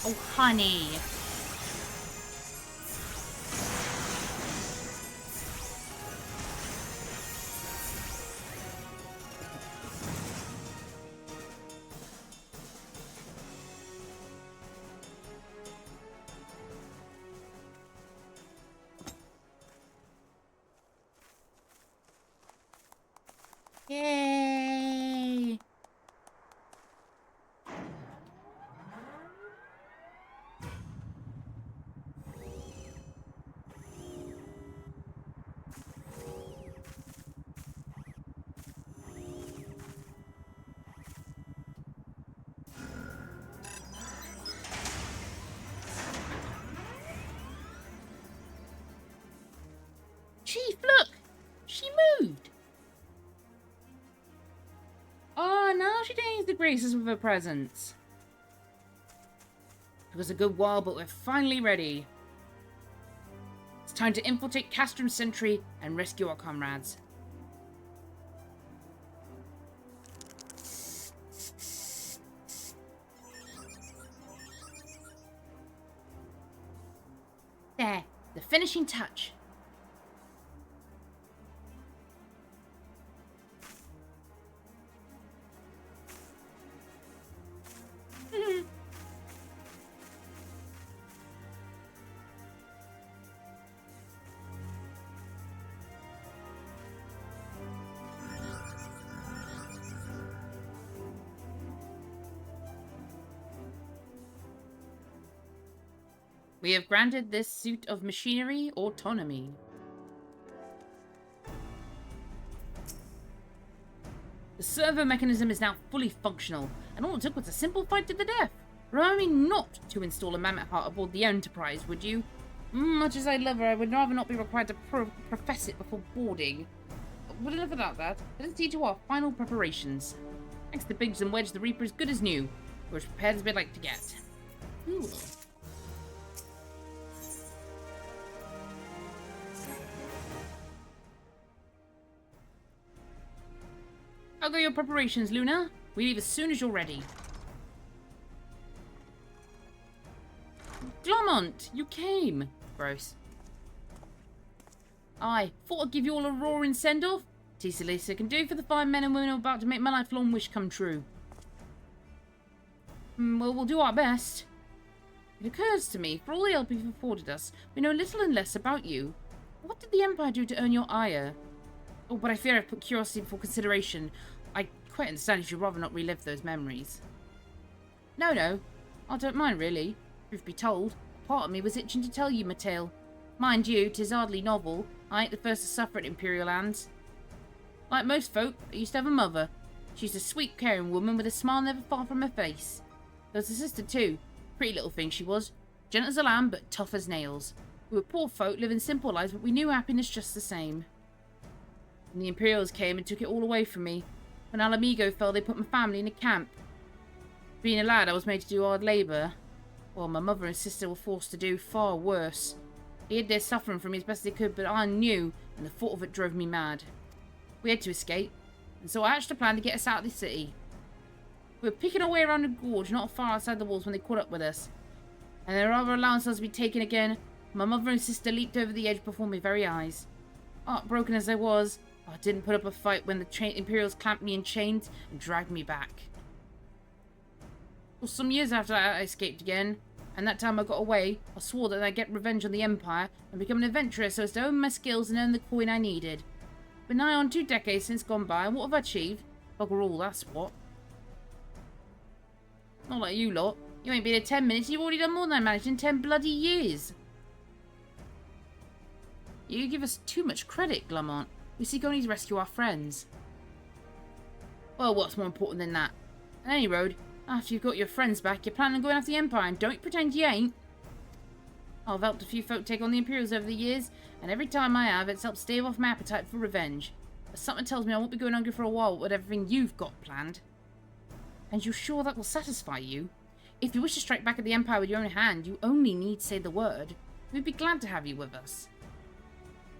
Oh, honey. Yay! she dares to grace us with her presence? It was a good while, but we're finally ready. It's time to infiltrate Castrum Sentry and rescue our comrades. There, the finishing touch. We have granted this suit of machinery autonomy. The servo mechanism is now fully functional, and all it took was a simple fight to the death. Remind me not to install a mammoth heart aboard the Enterprise, would you? Much as I love her, I would rather not be required to profess it before boarding. But enough about that. Let's see to our final preparations. Thanks to Biggs and Wedge, the Reaper is good as new. We're as prepared as we'd like to get. Ooh. I'll go your preparations, Luna. We leave as soon as you're ready. Glomont, you came. Gross. I thought I'd give you all a roaring send-off. Tisa Lisa can do for the fine men and women who are about to make my lifelong wish come true. Well, we'll do our best. It occurs to me, for all the help you've afforded us, we know little and less about you. What did the Empire do to earn your ire? Oh, but I fear I've put curiosity before consideration. I quite understand if you'd rather not relive those memories. No, I don't mind really. Truth be told, part of me was itching to tell you my tale. Mind you, 'tis hardly novel. I ain't the first to suffer at Imperial hands. Like most folk, I used to have a mother. She's a sweet, caring woman with a smile never far from her face. There was a sister too. Pretty little thing she was. Gentle as a lamb, but tough as nails. We were poor folk living simple lives, but we knew happiness just the same. And the Imperials came and took it all away from me. When Alamigo fell, they put my family in a camp. Being a lad, I was made to do hard labour. Well, my mother and sister were forced to do far worse. They hid their suffering from me as best they could, but I knew, and the thought of it drove me mad. We had to escape, and so I hatched a plan to get us out of the city. We were picking our way around a gorge not far outside the walls when they caught up with us. And their other allowance was to be taken again. My mother and sister leaped over the edge before my very eyes. Heartbroken as I was, I didn't put up a fight when the Imperials clamped me in chains and dragged me back. Well, some years after that, I escaped again, and that time I got away, I swore that I'd get revenge on the Empire and become an adventurer so as to own my skills and earn the coin I needed. But nigh on 2 decades since gone by, and what have I achieved? Bugger all, that's what. Not like you lot. You ain't been here 10 minutes, you've already done more than I managed in 10 bloody years. You give us too much credit, Glomont. We seek only to rescue our friends. Well, what's more important than that? On any road, after you've got your friends back, you're planning on going after the Empire, and don't pretend you ain't. I've helped a few folk take on the Imperials over the years, and every time I have, it's helped stave off my appetite for revenge. But something tells me I won't be going hungry for a while with everything you've got planned. And you're sure that will satisfy you? If you wish to strike back at the Empire with your own hand, you only need say the word. We'd be glad to have you with us.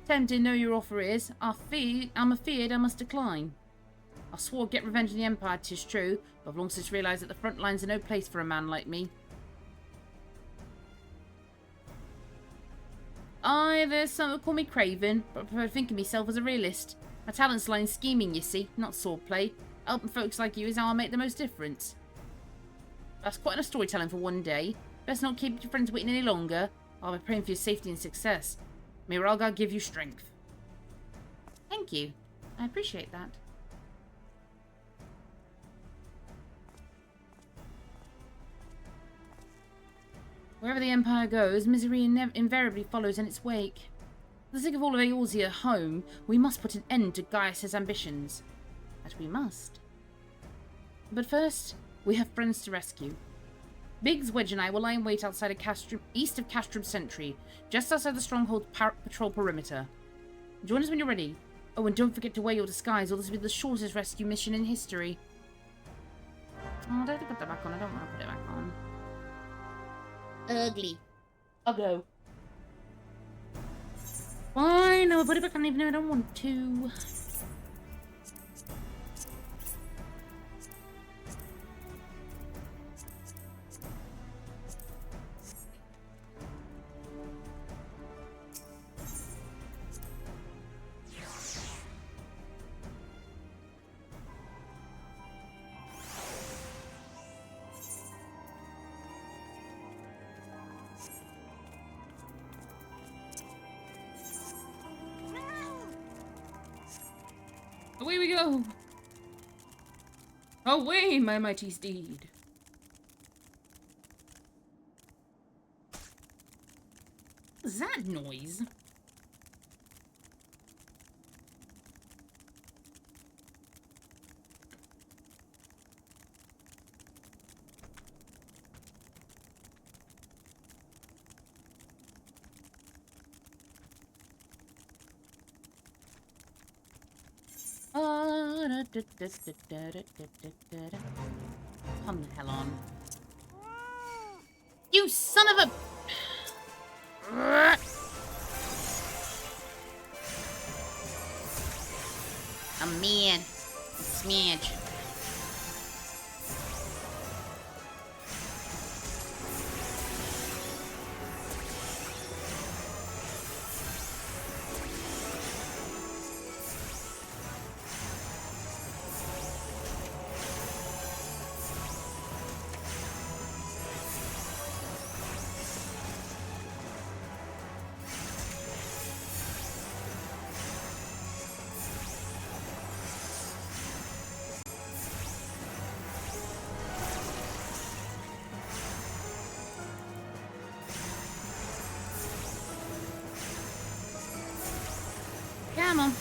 Tempting though your offer is, I'm afeard I must decline. I swore I'd get revenge on the Empire, 'tis true, but I've long since realised that the front lines are no place for a man like me. There's some that call me craven, but I prefer to think of myself as a realist. My talents lie in scheming, you see, not swordplay. Helping folks like you is how I make the most difference. That's quite enough storytelling for one day. Best not keep your friends waiting any longer. I'll be praying for your safety and success. May Ralgar give you strength. Thank you. I appreciate that. Wherever the Empire goes, misery invariably follows in its wake. For the sake of all of Eorzea home, we must put an end to Gaius' ambitions. That we must. But first, we have friends to rescue. Biggs, Wedge and I will lie in wait outside of east of Castrum Sentry, just outside the Stronghold patrol perimeter. Join us when you're ready. Oh, and don't forget to wear your disguise, or this will be the shortest rescue mission in history. Oh, I don't put that back on. I don't want to put it back on. Ugly. I'll go. Fine, I'll put it back on even though I don't want to. Away we go! Away, my mighty steed! What's that noise? Come the hell on. You son of a... I'm mad. Smidge. Come on.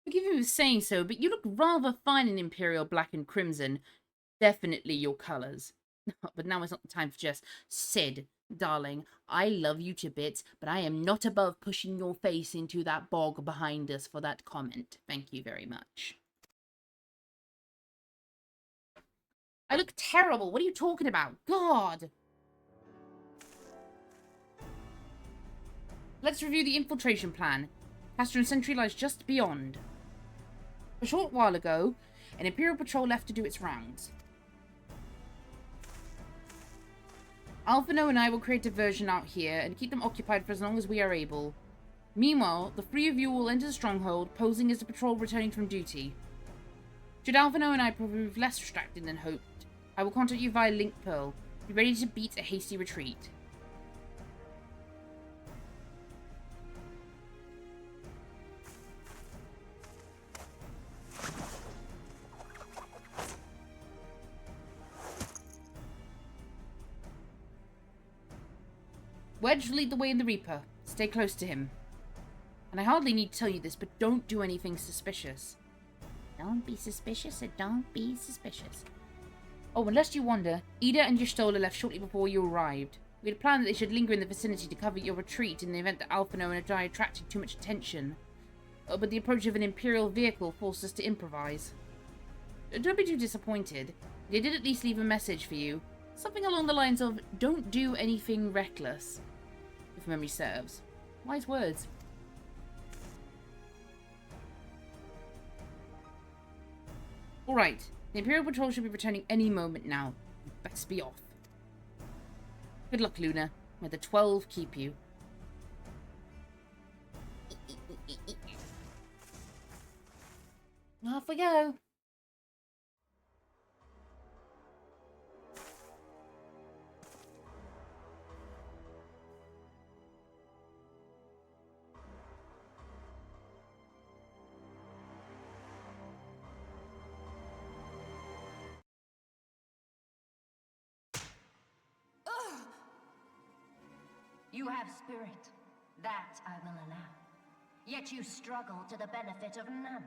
Forgive me for saying so, but you look rather fine in Imperial Black and Crimson. Definitely your colours. But now is not the time for jest. Sid, darling, I love you to bits, but I am not above pushing your face into that bog behind us for that comment. Thank you very much. I look terrible. What are you talking about? God! Let's review the infiltration plan. Castron Sentry lies just beyond. A short while ago, an Imperial patrol left to do its rounds. Alphino and I will create a version out here and keep them occupied for as long as we are able. Meanwhile, the three of you will enter the stronghold, posing as the patrol returning from duty. Should Alphino and I prove less distracted than hoped, I will contact you via Link Pearl. Be ready to beat a hasty retreat. Wedge will lead the way in the Reaper. Stay close to him. And I hardly need to tell you this, but don't do anything suspicious. Don't be suspicious, or don't be suspicious. Oh, and lest you wonder, Ida and Y'shtola left shortly before you arrived. We had planned that they should linger in the vicinity to cover your retreat in the event that Alphino and I attracted too much attention. But the approach of an Imperial vehicle forced us to improvise. Don't be too disappointed. They did at least leave a message for you. Something along the lines of, don't do anything reckless. If memory serves. Wise words. Alright, the Imperial Patrol should be returning any moment now. You best be off. Good luck, Luna. May the 12 keep you. Off we go. You have spirit. That I will allow. Yet you struggle to the benefit of none,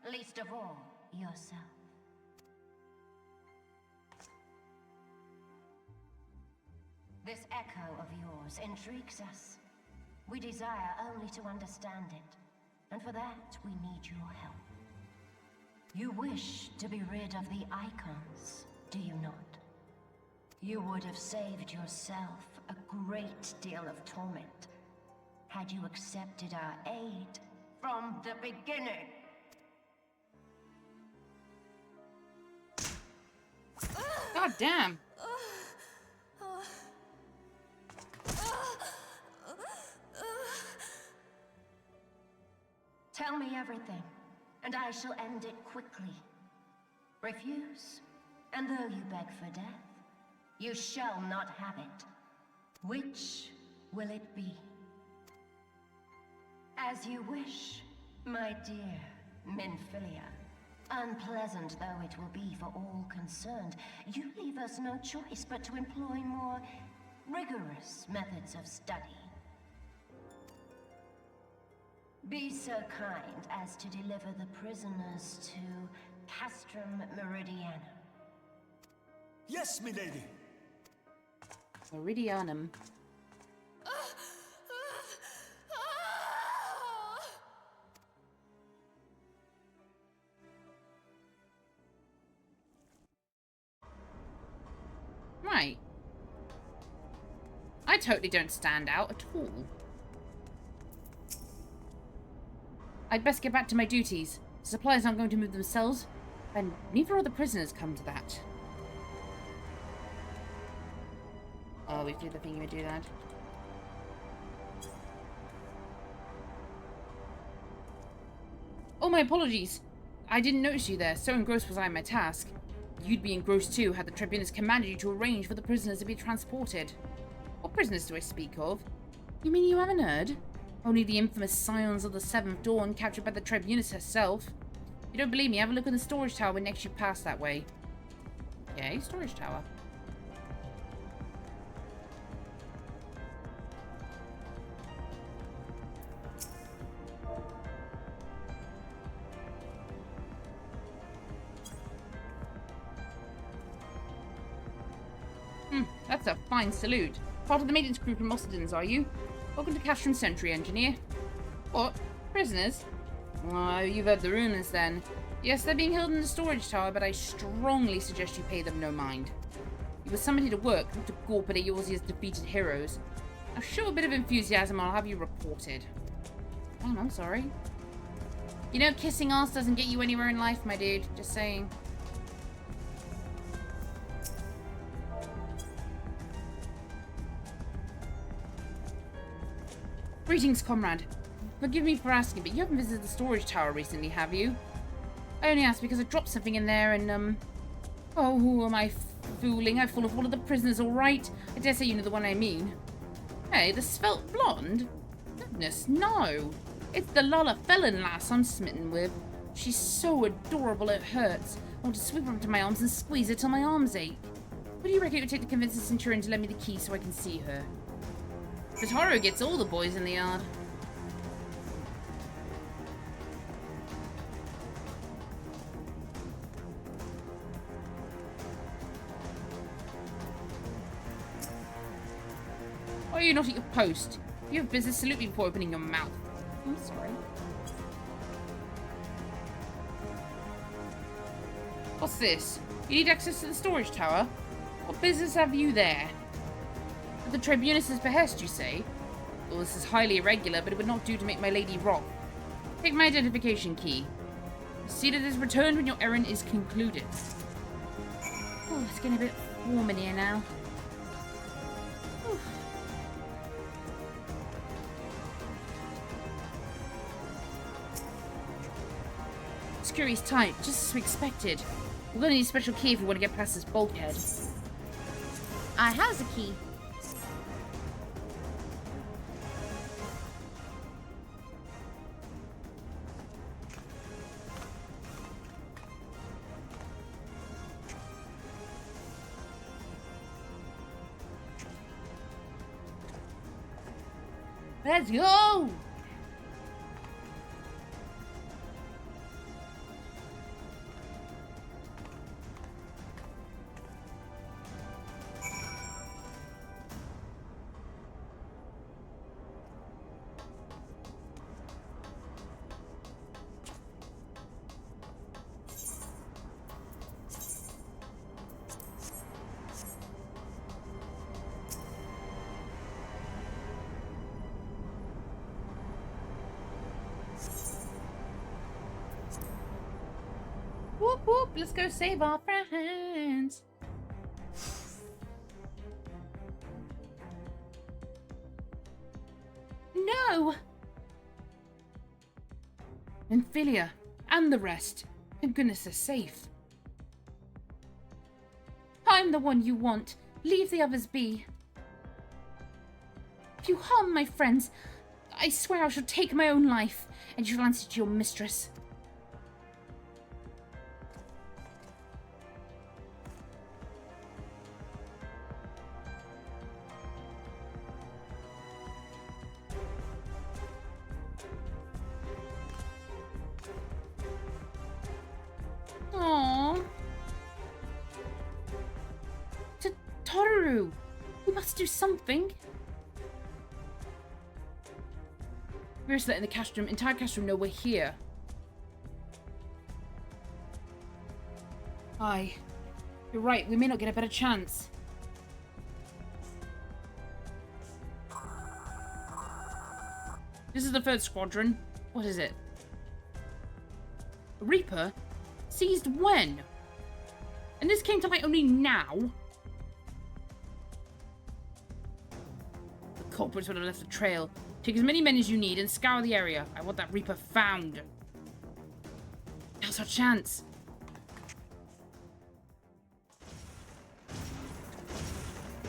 least of all yourself. This echo of yours intrigues us. We desire only to understand it, and for that we need your help. You wish to be rid of the icons, do you not? You would have saved yourself a great deal of torment had you accepted our aid from the beginning. God damn. Tell me everything, and I shall end it quickly. Refuse, and though you beg for death, you shall not have it. Which will it be? As you wish, my dear Minfilia. Unpleasant though it will be for all concerned, you leave us no choice but to employ more rigorous methods of study. Be so kind as to deliver the prisoners to Castrum Meridianum. Yes, milady. Meridianum. Right. I totally don't stand out at all. I'd best get back to my duties. The supplies aren't going to move themselves, and neither are the prisoners, come to that. Oh, we do the thing you do that. Oh, my apologies. I didn't notice you there. So engrossed was I in my task. You'd be engrossed too had the tribunus commanded you to arrange for the prisoners to be transported. What prisoners do I speak of? You mean you haven't heard? Only the infamous Scions of the Seventh Dawn captured by the tribunus herself. If you don't believe me, have a look in the storage tower when next you pass that way. Okay, storage tower. That's a fine salute. Part of the maintenance crew from Ossendens, are you? Welcome to Castrum Sentry, Engineer. What? Prisoners? Oh, you've heard the rumours then. Yes, they're being held in the storage tower, but I strongly suggest you pay them no mind. You were summoned here to work, not to gawp at Eorzea's defeated heroes. Now show a bit of enthusiasm, I'll have you reported. Damn, I'm sorry. You know, kissing ass doesn't get you anywhere in life, my dude. Just saying. Greetings, comrade. Forgive me for asking, but you haven't visited the storage tower recently, have you? I only asked because I dropped something in there and, Oh, who am I fooling? I'm full of one of the prisoners, all right? I dare say you know the one I mean. Hey, the svelte blonde? Goodness, no. It's the Lala Felon lass I'm smitten with. She's so adorable it hurts. I want to sweep her up to my arms and squeeze her till my arms ache. What do you reckon it would take to convince the Centurion to lend me the key so I can see her? Totoro gets all the boys in the yard. Why are you not at your post? If you have business, salute me before opening your mouth. I'm sorry. What's this? You need access to the storage tower? What business have you there? At the tribunus's behest, you say? Well, this is highly irregular, but it would not do to make my lady wrong. Take my identification key. See that it is returned when your errand is concluded. Oh, it's getting a bit warm in here now. Whew. Security's tight, just as we expected. We're gonna need a special key if we want to get past this bulkhead. I have a key. Let's go! Let's go save our friends. No! Amphilia and the rest. Thank goodness they're safe. I'm the one you want. Leave the others be. If you harm my friends, I swear I shall take my own life, and you shall answer to your mistress. Aww. Toru, we must do something. Where's that in the cast room? Entire cast room know we're here. Aye. You're right, we may not get a better chance. This is the third squadron. What is it? A Reaper? Seized when? And this came to light only now? The culprits would have left a trail. Take as many men as you need and scour the area. I want that Reaper found. Now's our chance.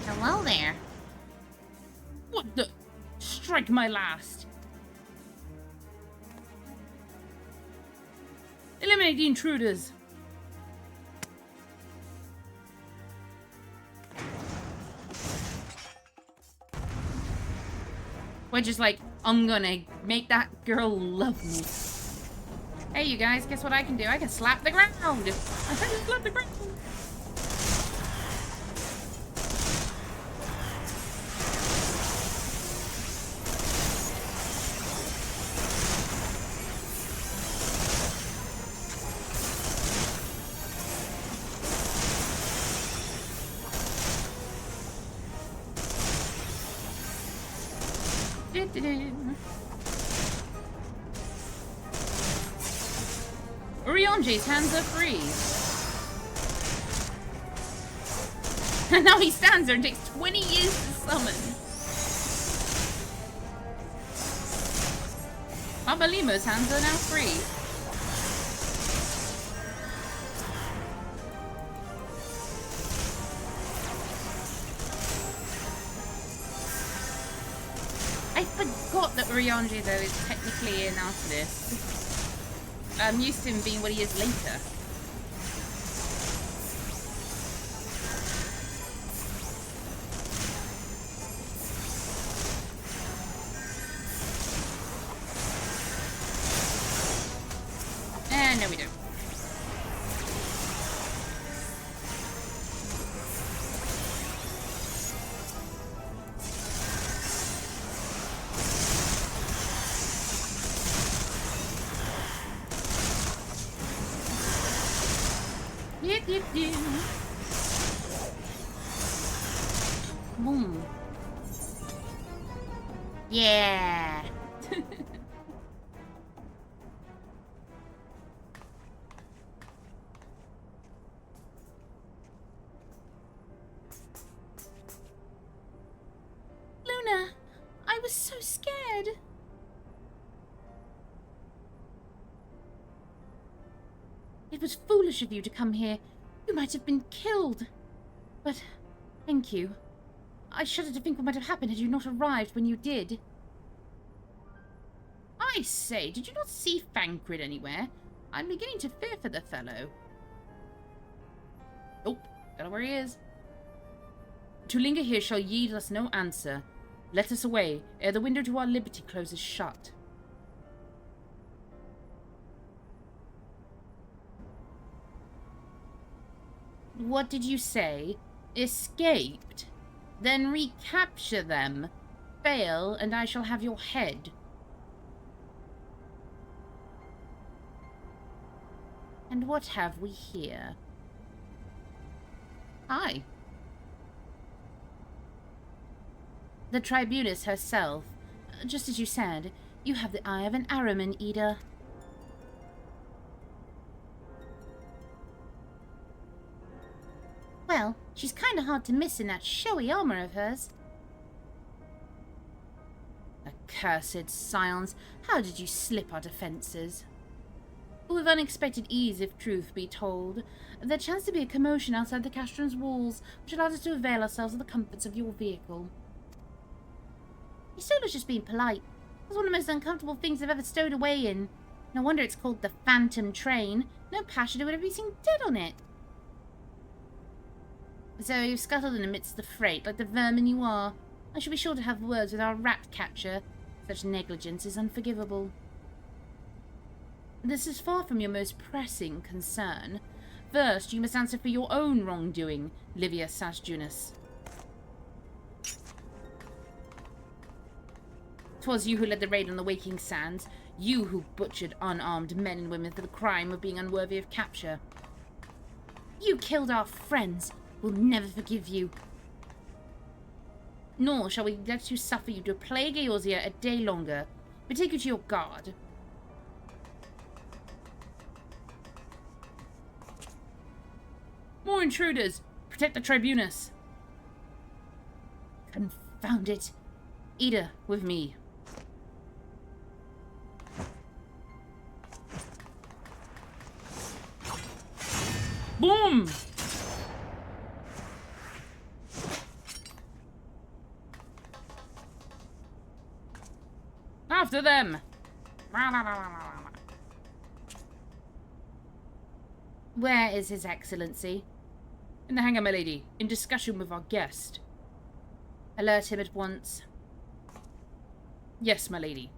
Hello there. What the? Strike my last. Eliminate the intruders. We're just like, I'm gonna make that girl love me. Hey, you guys, guess what I can do? I can slap the ground. I can slap the ground. Eorzea hands are free. And now he stands there and takes 20 years to summon. Babalimo's hands are now free. I forgot that Eorzea though is technically an artist. I'm used to him being what he is later. No we don't. Boom. Yeah. Luna, I was so scared. It was foolish of you to come here. You might have been killed. But, thank you. I shudder to think what might have happened had you not arrived when you did. I say, did you not see Thancred anywhere? I'm beginning to fear for the fellow. Nope, don't know where he is. To linger here shall yield us no answer. Let us away, ere the window to our liberty closes shut. What did you say? Escaped? Then recapture them. Fail, and I shall have your head. And what have we here? Hi. The Tribunus herself. Just as you said, you have the eye of an Araman, Ida. Well, she's kind of hard to miss in that showy armor of hers. Accursed scions, how did you slip our defences? With unexpected ease, if truth be told, there chanced to be a commotion outside the castron's walls, which allowed us to avail ourselves of the comforts of your vehicle. You still was just being polite. It was one of the most uncomfortable things I've ever stowed away in. No wonder it's called the Phantom Train. No passenger would ever be seen dead on it. So you've scuttled in amidst the freight, like the vermin you are. I shall be sure to have words with our rat catcher. Such negligence is unforgivable. This is far from your most pressing concern. First, you must answer for your own wrongdoing, Livia Sasjunus. 'Twas you who led the raid on the Waking Sands. You who butchered unarmed men and women for the crime of being unworthy of capture. You killed our friends. We'll never forgive you. Nor shall we let you suffer you to plague Eorzea a day longer. Betake you to your guard. More intruders! Protect the tribunus! Confound it! Ida, with me. Boom! After them! Where is His Excellency? In the hangar, my lady, in discussion with our guest. Alert him at once. Yes, my lady.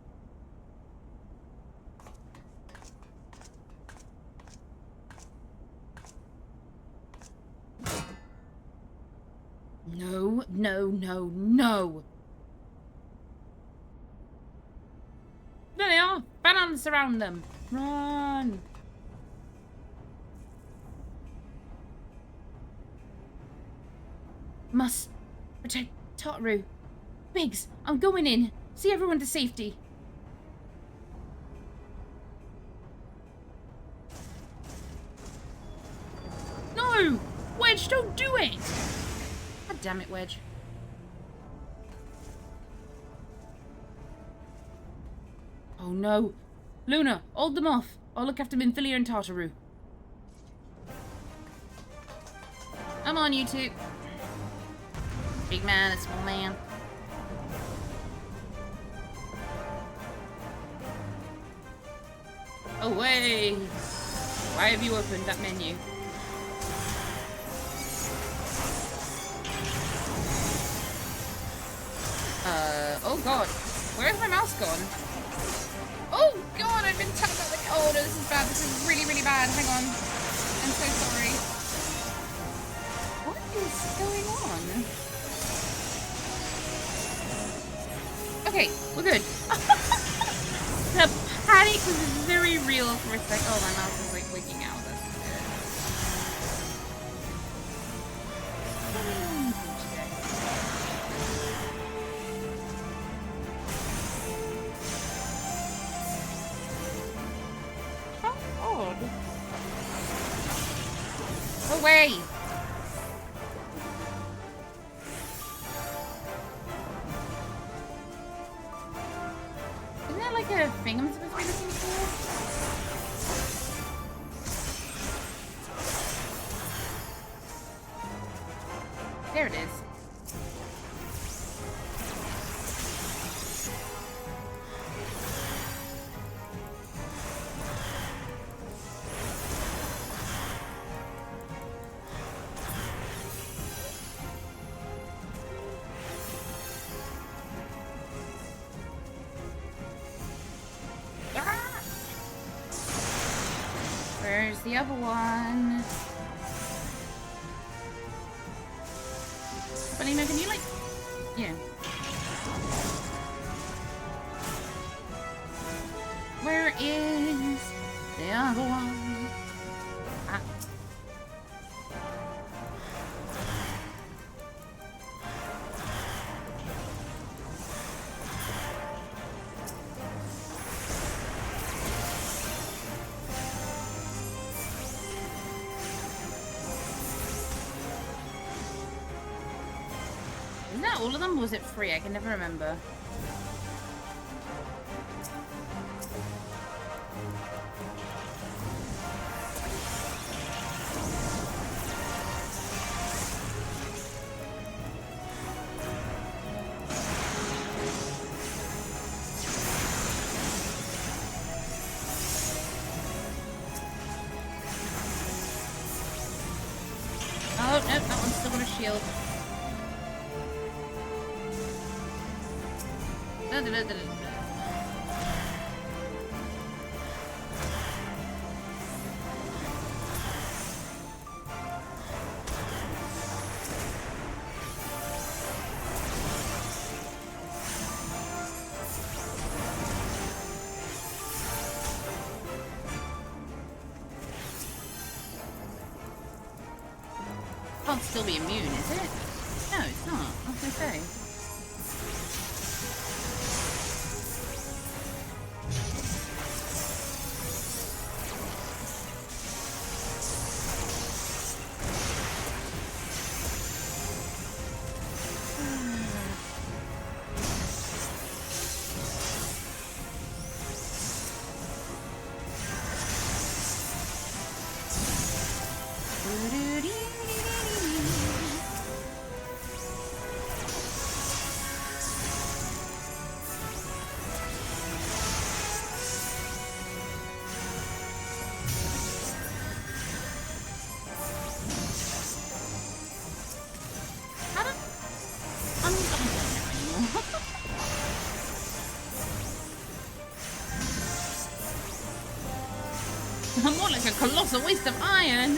No, no, no, no! There they are! Bananas surround them! Run! Must protect Tartaru. Biggs, I'm going in. See everyone to safety. No! Wedge, don't do it! God damn it, Wedge. Oh no. Luna, hold them off. I'll look after Minfilia and Tartaru. I'm on, you two. Big man and small man. Away! Why have you opened that menu? Oh god. Where's my mouse gone? Oh god, I've been tapped out the... Oh no, this is bad. This is really, really bad. Hang on. I'm so sorry. What is going on? Okay, we're good. The panic was very real for a sec. Oh, my mouse is like wigging out. That's good. How odd. Away! Isn't there like a thing I'm supposed to be looking for? There it is. Where's the other one? Belina, can you like... Yeah. Where is the other one? Ah. Is that all of them, or was it free? I can never remember. Oh, no, that one's still got a shield. Da, da, da, da, da. Can't still be immune, is it? No, it's not. I was gonna say. More like a colossal waste of iron.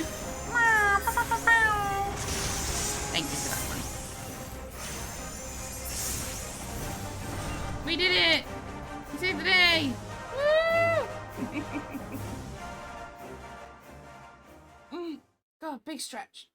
Thank you for that one. We did it! We saved the day! Woo! God, big stretch.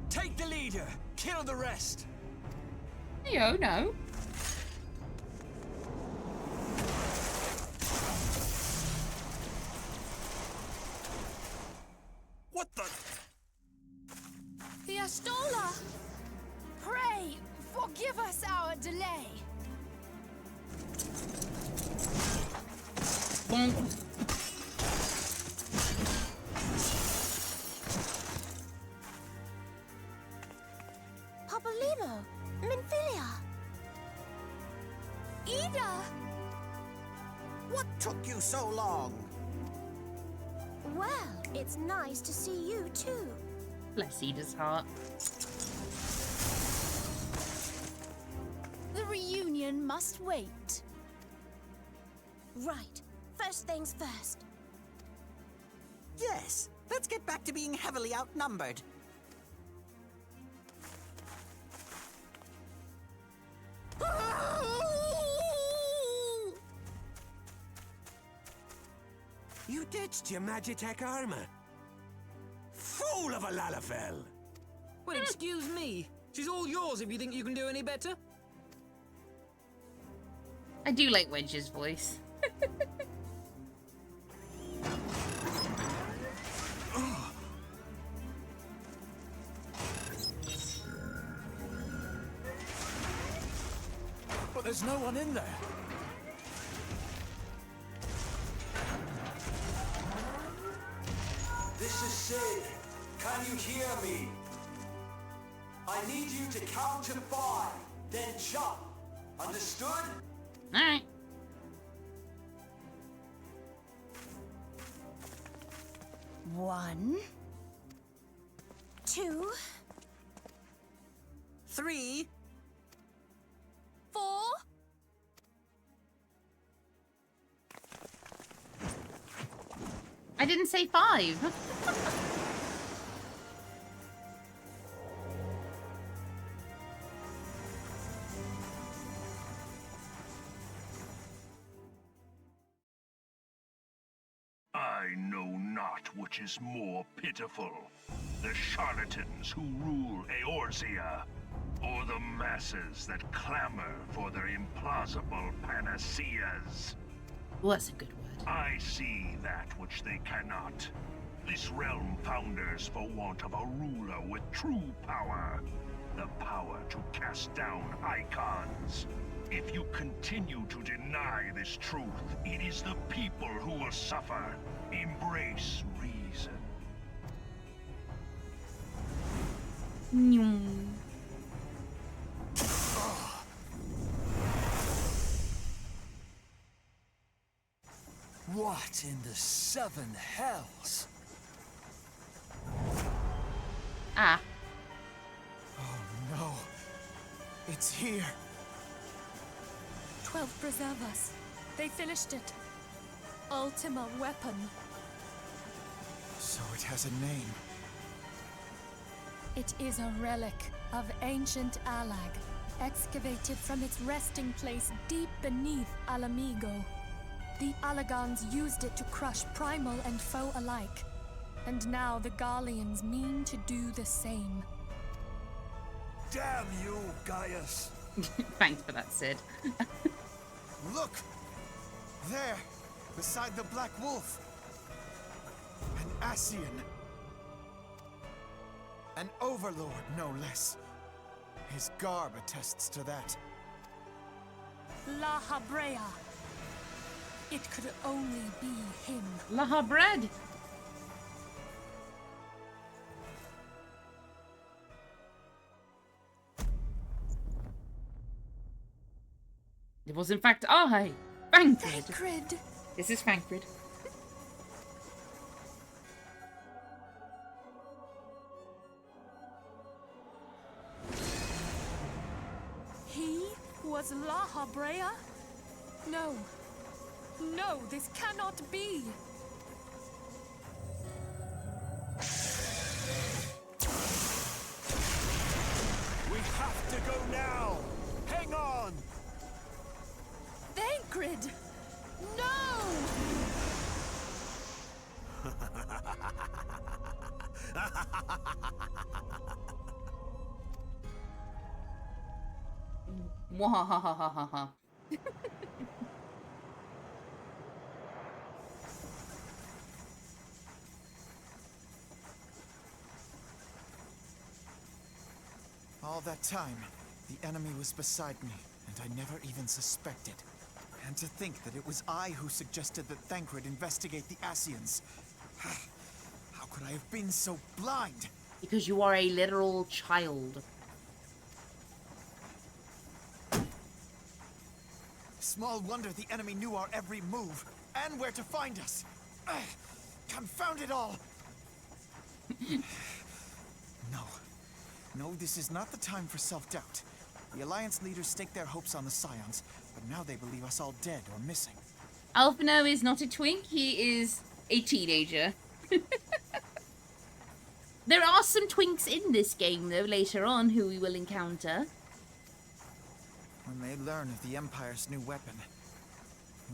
Take the leader, kill the rest. Yo, no. What the? The Astola! Pray, forgive us our delay. Bonk. Papolimo, Minfilia. Ida! What took you so long? Well, it's nice to see you too. Bless Ida's heart. The reunion must wait. Right. First things first. Yes, let's get back to being heavily outnumbered. You ditched your Magitech armor. Fool of a Lalafell! Well, excuse me. She's all yours if you think you can do any better. I do like Wedge's voice. But there's no one in there. This is Sid. Can you hear me? I need you to count to 5, then jump. Understood? Alright. One, 2, 3. 4. I didn't say 5. I know not which is more pitiful, the charlatans who rule Eorzea, or the masses that clamor for their implausible panaceas. Well, that's a good word. I see that which they cannot. This realm founders for want of a ruler with true power. The power to cast down icons. If you continue to deny this truth, it is the people who will suffer. Embrace reason. What in the seven hells? Ah. Oh no. It's here. 12 preserve us. They finished it. Ultima weapon. So it has a name. It is a relic of ancient Alag, excavated from its resting place deep beneath Alamigo. The Alagons used it to crush primal and foe alike, and now the Garleans mean to do the same. Damn you, Gaius! Thanks for that, Sid. Look! There, beside the Black Wolf. An Ascian. An overlord, no less. His garb attests to that. La Habrea. It could only be him. Laha bread. It was in fact I, Fancred. Sacred. This is Fancred. He was La Habrea? No. No, this cannot be. We have to go now! Hang on! Thancred! No! Mwahahahaha. All that time, the enemy was beside me, and I never even suspected. And to think that it was I who suggested that Thancred investigate the Ascians. How could I have been so blind? Because you are a literal child. Small wonder the enemy knew our every move, and where to find us. Confound it all! No, this is not the time for self-doubt. The Alliance leaders stake their hopes on the Scions, but now they believe us all dead or missing. Alphino is not a twink, he is a teenager. There are some twinks in this game, though, later on, who we will encounter. When they learn of the Empire's new weapon,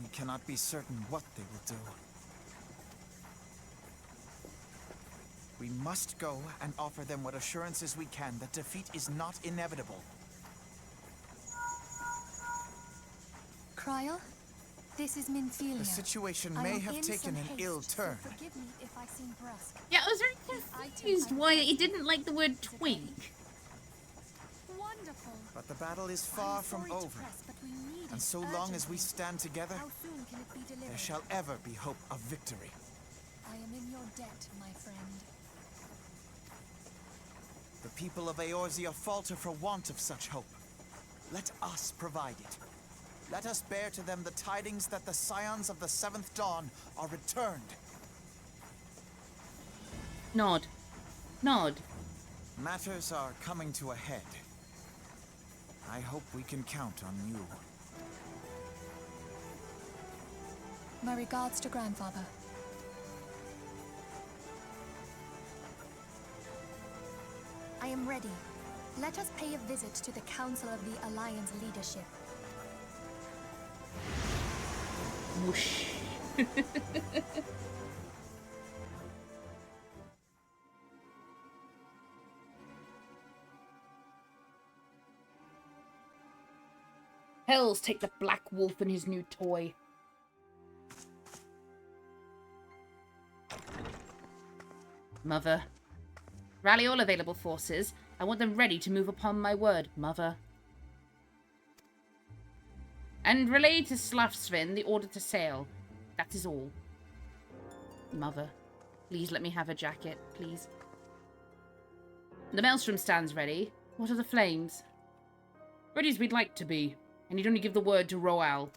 we cannot be certain what they will do. We must go and offer them what assurances we can that defeat is not inevitable. Cryle, this is Minfilia. The situation I may am have in taken some an haste, ill so turn. forgive me if I seem brusque. Yeah, I was very confused why it didn't like the word twink. Wonderful. But the battle is far from over. And so long as we stand together, How soon can it be delivered? there shall ever be hope of victory. I am in your debt, my friend. The people of Eorzea falter for want of such hope. Let us provide it. Let us bear to them the tidings that the Scions of the Seventh Dawn are returned. Nod. Nod. Matters are coming to a head. I hope we can count on you. My regards to grandfather. I am ready. Let us pay a visit to the Council of the Alliance leadership. Whoosh. Hells take the Black Wolf and his new toy. Mother. Rally all available forces. I want them ready to move upon my word, Mother. And relay to Slafsvin the order to sail. That is all. Mother. Please let me have a jacket, please. The maelstrom stands ready. What are the flames? Ready as we'd like to be. I need only give the word to Roal.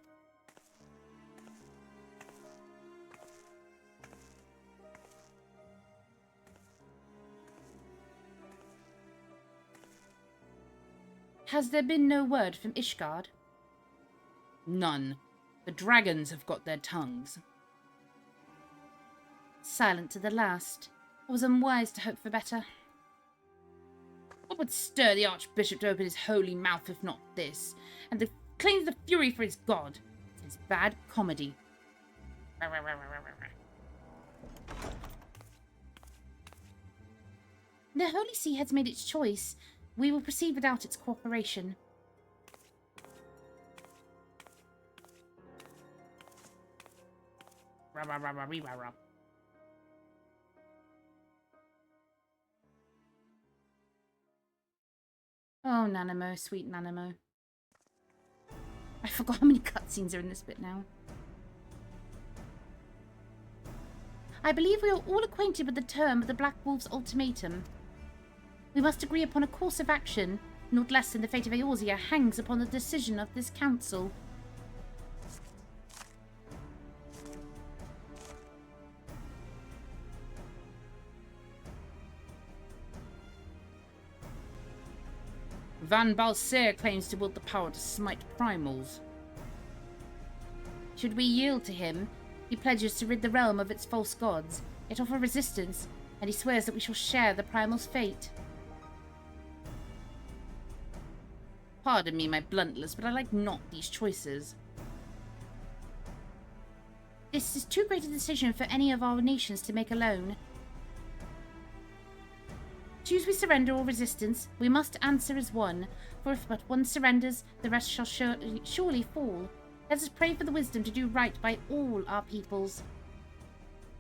Has there been no word from Ishgard? None. The dragons have got their tongues. Silent to the last. I was unwise to hope for better. What would stir the Archbishop to open his holy mouth if not this? And to claim the fury for his god. It's bad comedy. The Holy See has made its choice. We will proceed without its cooperation. Oh, Nanamo, sweet Nanamo. I forgot how many cutscenes are in this bit now. I believe we are all acquainted with the term of the Black Wolf's ultimatum. We must agree upon a course of action, not less than the fate of Eorzea hangs upon the decision of this council. Van Balseer claims to wield the power to smite primals. Should we yield to him, he pledges to rid the realm of its false gods, yet offer resistance, and he swears that we shall share the primal's fate. Pardon me my bluntness, but I like not these choices. This is too great a decision for any of our nations to make alone. Choose we surrender or resistance, we must answer as one, for if but one surrenders, the rest shall surely fall. Let us pray for the wisdom to do right by all our peoples.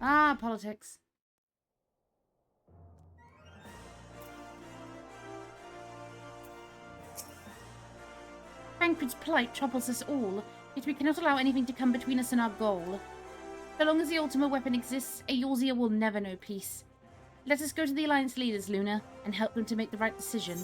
Ah, politics. Thancred's plight troubles us all, yet we cannot allow anything to come between us and our goal. So long as the Ultima weapon exists, Eorzea will never know peace. Let us go to the Alliance leaders, Luna, and help them to make the right decision.